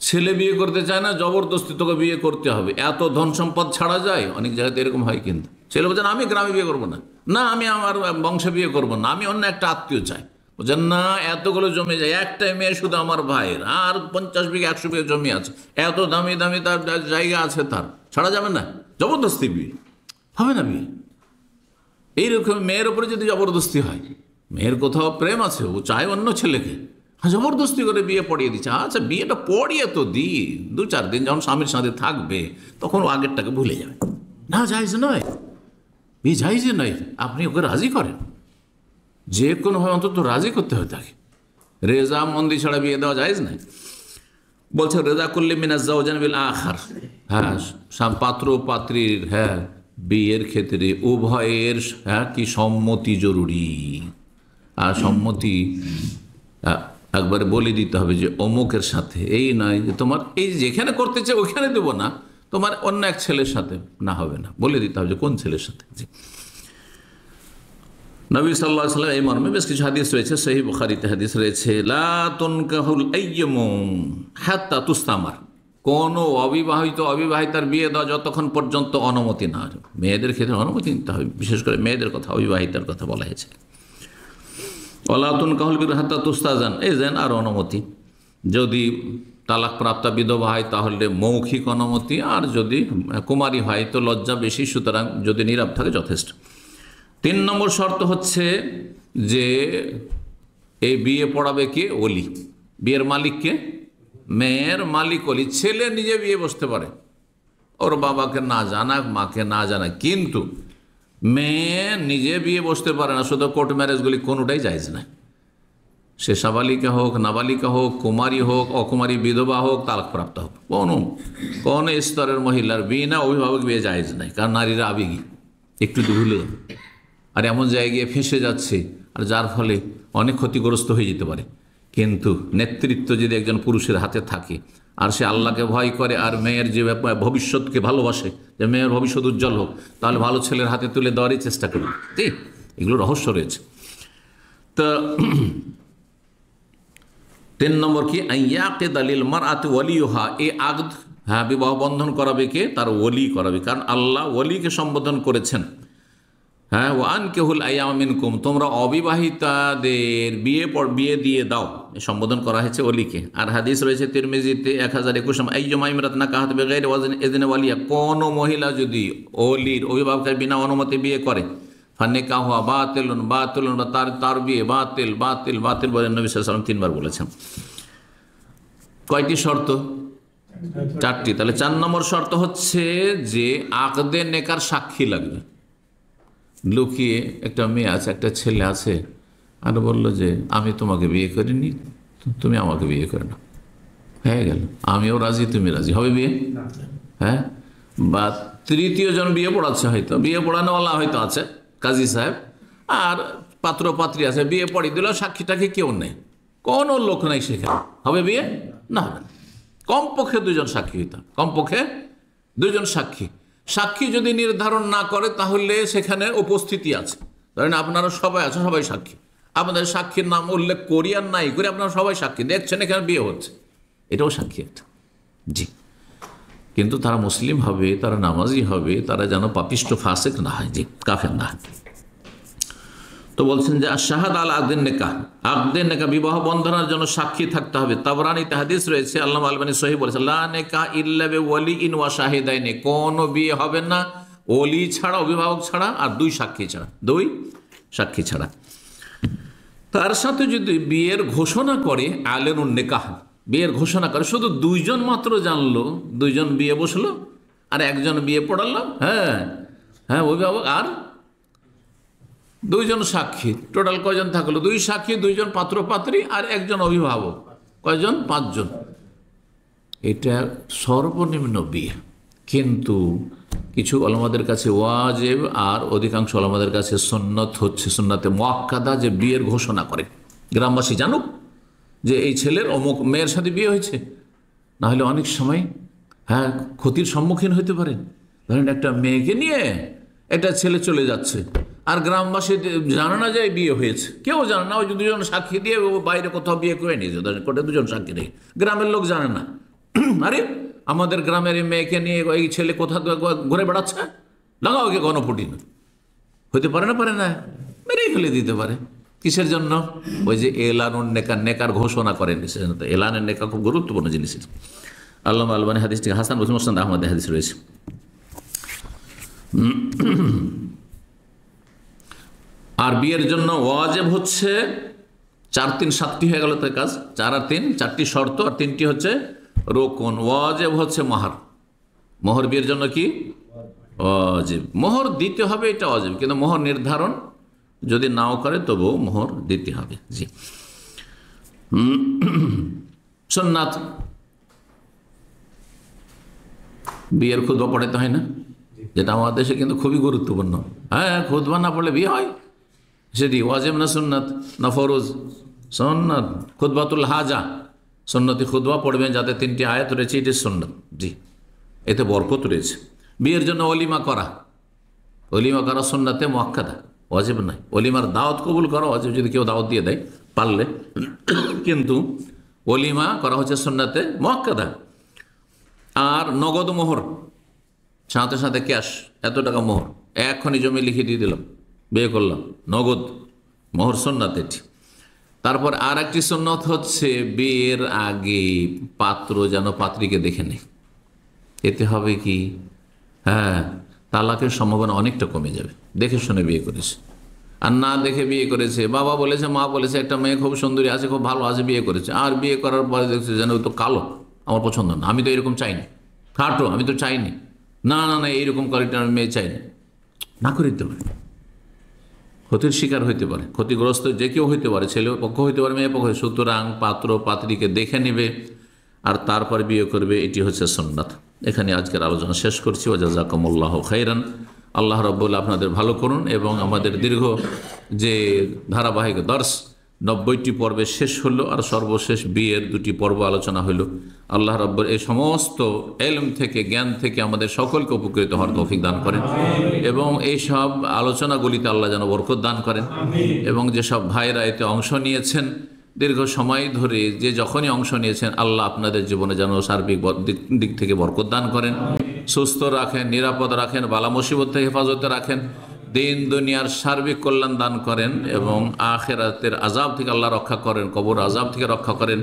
ছেলে বিয়ে করতে চায় না, জবরদস্তি তোকে বিয়ে করতে হবে, এত ধন সম্পদ ছাড়া যায়? অনেক জায়গাতে এরকম হয়। কিন্তু ছেলে বলছেন আমি গ্রামে বিয়ে করবো না, না আমি আমার বংশে বিয়ে করবো না, আমি অন্য একটা আত্মীয় চাই। বলছেন না, এতগুলো জমি যায়, একটাই মেয়ে শুধু আমার ভাইয়ের, আর 50 বিঘা 100 বিঘা জমি আছে, এত দামি দামি তার জায়গা আছে, তার ছাড়া যাবে না, জবরদস্তি বিয়ে হবে না। বিয়ে এইরকম মেয়ের উপরে যদি জবরদস্তি হয়, মেয়ের কোথাও প্রেম আছে, ও চায় অন্য ছেলেকে, হ্যাঁ, জবরদস্তি করে বিয়ে পড়িয়ে দিচ্ছে। আচ্ছা, বিয়েটা পড়িয়ে তো দিই, 2-4 দিন যখন স্বামীর সাথে থাকবে তখন ও আগেরটাকে ভুলে যাবে। না, জায়েজ নয়, বিয়ে জায়েজ নয়। আপনি ওকে রাজি করেন, যে কোনোভাবে অন্তত রাজি করতে হয় তাকে। রেজা মন্দি ছাড়া বিয়ে দেওয়া জায়েজ নাই। বলছে রেজা কুল্লি মিনাজ যাওজান বিল আখার। হ্যাঁ, পাত্র পাত্রীর, হ্যাঁ, বিয়ের ক্ষেত্রে উভয়ের, হ্যাঁ, কি সম্মতি জরুরি। আর সম্মতি একবারে বলে দিতে হবে যে অমুকের সাথে, এই নয় যে তোমার এই যেখানে করতে চাই ওইখানে দেবো না, তোমার অন্য এক ছেলের সাথে না, হবে না, বলে দিতে হবে যে কোন ছেলের সাথে। নবী সাল্লাল্লাহু আলাইহি ওয়াসাল্লাম এই মর্মে বেশ কিছু হাদিস রয়েছে, সহিহ বুখারীতে হাদিস রয়েছে, লা তুনকাহুল আইয়ামু হাত্তা তুস্তামার। কোন অবিবাহিতার বিয়ে দেওয়া যতক্ষণ পর্যন্ত অনুমতি না হয়। মেয়েদের ক্ষেত্রে অনুমতি নিতে হবে, বিশেষ করে মেয়েদের কথা, অবিবাহিতার কথা বলা হয়েছে। ওয়ালা তুনকাহুল বিকরা হাত্তা তুস্তাজান, এই যেন আর অনুমতি। যদি তালাক প্রাপ্ত বিধবা হয় তাহলে মৌখিক অনুমতি, আর যদি কুমারী হয় তো লজ্জা বেশি, সুতরাং যদি নীরব থাকে যথেষ্ট। 3 নম্বর শর্ত হচ্ছে যে এই বিয়ে পড়াবে কে? ওলি। বিয়ের মালিককে মেয়ের মালিক অলি, ছেলে নিজে বিয়ে বসতে পারে, ওর বাবাকে না জানাক, মাকে না জানাক, কিন্তু মেয়ে নিজে বিয়ে বসতে পারে না। শুধু কোর্ট ম্যারেজগুলি কোনোটাই জায়েজ না। সে সাবালিকা হোক, নাবালিকা হোক, কুমারী হোক, অকুমারী বিধবা হোক, তালাকপ্রাপ্ত হোক, কোন স্তরের মহিলার বিনা অভিভাবক বিয়ে জায়েজ নাই। কারণ নারীরা আবেগী, একটু তো ভুলে আর এমন জায়গায় ফেঁসে যাচ্ছে, আর যার ফলে অনেক ক্ষতিগ্রস্ত হয়ে যেতে পারে। কিন্তু নেতৃত্ব যদি একজন পুরুষের হাতে থাকে, আর সে আল্লাহকে ভয় করে, আর মেয়ের যে ভবিষ্যৎকে ভালোবাসে, যে মেয়ের ভবিষ্যৎ উজ্জ্বল হোক, তাহলে ভালো ছেলের হাতে তুলে দেওয়ারই চেষ্টা করবে। ঠিক, এগুলো রহস্য রয়েছে। তো 3 নম্বর কি, ইয়াকিদ আলিল মারআতি ওয়ালিহা, এই আকদ, হ্যাঁ, বিবাহ বন্ধন করাবে কে? তার ওলি করাবে। কারণ আল্লাহ ওলিকে সম্বোধন করেছেন, হ্যাঁ, ওয়ানকিহুল আইয়ামা মিনকুম, তোমরা অবিবাহিতাদের বিয়ে দিয়ে দাও, সম্বোধন করা হয়েছে ওলিকে। আর হাদিস রয়েছে তিরমিজিতে 1021, আইয়ুমা ইমরাতিন নাকাহাত বিগাইরি ইযনি ওয়ালিয়া, কোন মহিলা যদি ওলির, অভিভাবকের বিনা অনুমতি বিয়ে করে, ফানিকাহু বাতিলুন বাতিলুন, তার বিয়ে বাতিল বাতিল বাতিল বলে নবী সাল্লাল্লাহু আলাইহি ওয়াসাল্লাম 3 বার বলেছেন। কয়টি শর্ত? 4টি। তাহলে 4 নম্বর শর্ত হচ্ছে যে আকদে নেকার সাক্ষী লাগবে। লুকিয়ে একটা মেয়ে আছে, একটা ছেলে আছে, আর বললো যে আমি তোমাকে বিয়ে করিনি, তুমি আমাকে বিয়ে করে নাও, হয়ে গেল, আমিও রাজি, তুমি রাজি, হবে বিয়ে? হ্যাঁ। বা তৃতীয় জন বিয়ে পড়াচ্ছে, হয়তো বিয়ে পড়ানোওয়ালা হয়তো আছে, কাজী সাহেব, আর পাত্র পাত্রী আছে, বিয়ে পড়িয়ে দিল, সাক্ষীটাকে কেউ নেই, কোনো লোক নাই সেখানে, হবে বিয়ে? না, হবে না। কমপক্ষে 2 জন সাক্ষী হইতে, কমপক্ষে 2 জন সাক্ষী। সাক্ষী যদি নির্ধারণ না করে, তাহলে সেখানে উপস্থিতি আছে, ধরেন আপনারা সবাই আছেন, সবাই সাক্ষী, আপনাদের সাক্ষীর নাম উল্লেখ করি আর নাই করি, আপনারা সবাই সাক্ষী দেখছেন এখানে বিয়ে হচ্ছে, এটাও সাক্ষী একটা। জি, কিন্তু তারা মুসলিম হবে, তারা নামাজি হবে, তারা যেন পাপিষ্ট ফাসিক না হয়, জি, কাফের না হয়। তো বলছেন যে শাহাদ আল আকদিন নেকাহ, আকদিন নেকাহ, বিবাহ বন্ধনের জন্য সাক্ষী থাকতে হবে। তাবরানীতে হাদিস রয়েছে, আল্লামা আলবানী সহিহ বলেছেন, লা নিকাহ ইল্লা বিওয়ালিইন ওয়া শাহিদাইনি, কোন বিয়ে হবে না ওলি ছাড়া, অভিভাবক ছাড়া, আর 2 সাক্ষী ছাড়া, 2 সাক্ষী ছাড়া। তার সাথে যদি বিয়ের ঘোষণা করে, আলেনুন নিকাহ, বিয়ের ঘোষণা করে, শুধু 2 জন মাত্র জানলো, 2 জন বিয়ে বসলো, আর 1 জন বিয়ে পড়ালো, হ্যাঁ হ্যাঁ, অভিভাবক আর 2 জন সাক্ষী, টোটাল কয়জন থাকলো? 2 সাক্ষী, 2 জন পাত্র পাত্রী, আর 1 জন অভিভাবক, কয়জন? 5 জন। এটা সর্বনিম্ন বিয়ে। কিন্তু কিছু ওলামাদের কাছে ওয়াজিব, আর অধিকাংশ ওলামাদের কাছে সুন্নত হচ্ছে, সুন্নতে মুআক্কাদা, যে বিয়ের ঘোষণা করে, গ্রামবাসী জানুক যে এই ছেলের অমুক মেয়ের সাথে বিয়ে হয়েছে, না হলে অনেক সময়, হ্যাঁ, ক্ষতির সম্মুখীন হতে পারেন। ধরেন একটা মেয়েকে নিয়ে একটা ছেলে চলে যাচ্ছে, আর গ্রামবাসী জানে না যে বিয়ে হয়েছে, কেউ জানে না, ওই 2 জন সাক্ষী দিয়ে ও বাইরে কোথাও বিয়ে করে নিয়েছে, কোর্টে 2 জন সাক্ষী নেই, গ্রামের লোক জানে না, আরে আমাদের গ্রামের এই মেয়েকে নিয়ে এই ছেলে কোথাও ঘুরে বেড়াচ্ছে, লাগাও ওকে গণপুটি, না হইতে পারে না, পারে না, মেরেই ফেলে দিতে পারে। কিসের জন্য? ওই যে এলানুন নেকা, নেকার ঘোষণা করেন। এলানের নেকা খুব গুরুত্বপূর্ণ জিনিস। আল্লামা আলবানী হাদিসটি হাসান বলছেন, মুসনাদ আহমদ হাদিস রয়েছে। আর বিয়ের জন্য ওয়াজিব হচ্ছে 4, 3, 7টি হয়ে গেল তার কাজ, 4 আর 3, 4টি শর্ত, আর 3টি হচ্ছে রোকন। ওয়াজিব হচ্ছে মোহর, মোহর বিয়ের জন্য কি ওয়াজিব, মোহর দিতে হবে, এটা ওয়াজিব, কিন্তু মোহর নির্ধারণ যদি নাও করে তবুও মোহর দিতে হবে। জি, সুন্নাত, বিয়ের খুতবা পড়াতে হয় না, যেটা আমাদের দেশে কিন্তু খুবই গুরুত্বপূর্ণ। হ্যাঁ, খুতবা না পড়লে বিয়ে হয়, সেটি ওয়াজিব না সুন্নাত না ফরজ? সুন্নাত। খুতবাতুল হাজা, সুন্নতি খুতবা পড়বেন, যাতে 3টি আয়াত রয়েছে, এটি সুন্নাত। জি, এতে বরকত রয়েছে। বিয়ের জন্য ওলিমা করা, ওলিমা করা সুন্নাতে মুআক্কাদা, ওয়াজিব নয়। ওলিমার দাওয়াত কবুল করা ওয়াজিব, যদি কেউ দাওয়াত দিয়ে দেয় পারলে, কিন্তু ওলিমা করা হচ্ছে সুন্নাতে মুআক্কাদা। আর নগদ মোহর, সাথে সাথে ক্যাশ, এত টাকা মোহর, এখনই জমি লিখে দিয়ে দিলাম, বিয়ে করলাম, নগদ মোহর, সুন্নাত এটি। তারপর আর একটি সুন্নত হচ্ছে বিয়ের আগে পাত্র যেন পাত্রীকে দেখে নেয়। এতে হবে কি, হ্যাঁ, তালাকের সম্ভাবনা অনেকটা কমে যাবে। দেখে শুনে বিয়ে করেছে, আর না দেখে বিয়ে করেছে, বাবা বলেছে মা বলেছে একটা মেয়ে খুব সুন্দরী আছে, খুব ভালো আছে, বিয়ে করেছে, আর বিয়ে করার পরে দেখছে যেন ওই তো কালো, আমার পছন্দ না, আমি তো এরকম চাইনি, খাটো আমি তো চাইনি, না না না এইরকম কোয়ালিটির আমি মেয়ে চাইনি, না করে দিতে পারে, ক্ষতির শিকার হইতে পারে, ক্ষতিগ্রস্ত যে কেউ হইতে পারে, ছেলে পক্ষ হইতে পারে, মেয়ে পক্ষ। সুতরাং পাত্র পাত্রীকে দেখে নেবে আর তারপর বিয়ে করবে, এটি হচ্ছে সুন্নাত। এখানে আজকের আলোচনা শেষ করছি। ওয়া জাযাকুমুল্লাহু খাইরান। আল্লাহ রাব্বুল আপনাদের ভালো করুন এবং আমাদের দীর্ঘ যে ধারাবাহিক দর্শ 90টি পর্বে শেষ হলো, আর সর্বশেষ বিয়ের 2টি পর্ব আলোচনা হলো। আল্লাহ রাব্বুল এই সমস্ত ইলম থেকে, জ্ঞান থেকে আমাদের সকলকে উপকৃত হওয়ার তৌফিক দান করেন এবং এই সব আলোচনাগুলিতে আল্লাহ যেন বরকত দান করেন এবং যেসব ভাইরা এতে অংশ নিয়েছেন দীর্ঘ সময় ধরে, যে যখনই অংশ নিয়েছেন, আল্লাহ আপনাদের জীবনে যেন সার্বিক দিক থেকে বরকত দান করেন, সুস্থ রাখেন, নিরাপদ রাখেন, বালা মুসিবত থেকে হেফাজতে রাখেন, দিন দুনিয়ার সার্বিক কল্যাণ দান করেন এবং আখিরাতের আযাব থেকে আল্লাহ রক্ষা করেন, কবর আযাব থেকে রক্ষা করেন,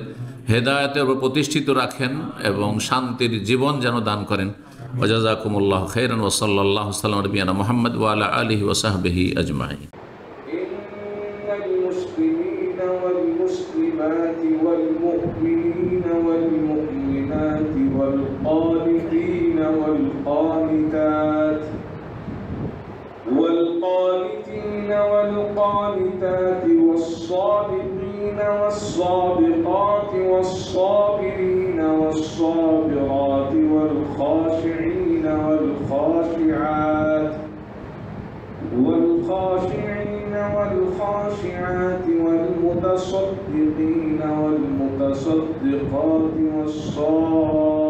হেদায়েতের উপর প্রতিষ্ঠিত রাখেন এবং শান্তির জীবন যেন দান করেন। ওয়া জাযাকুমুল্লাহু খাইরান ওয়া সাল্লাল্লাহু আলা নবিয়িনা মুহাম্মদ ওয়া আলা আলিহি ওয়া সাহবিহি আজমাইন।
والمسلمات والمؤمنين والمؤمنات والقانتين والقانتات والصادقين والصادقات والصابرين والصابرات والخاشعين والخاشعات والخاشعات والمتصدقين والمتصدقات والصائمين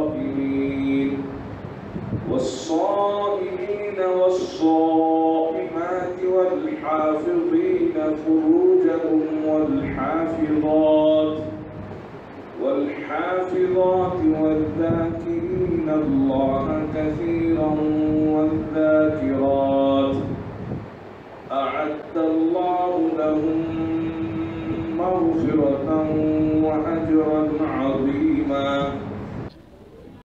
والصائمات والحافظين فروجهم والحافظات والذاكرين الله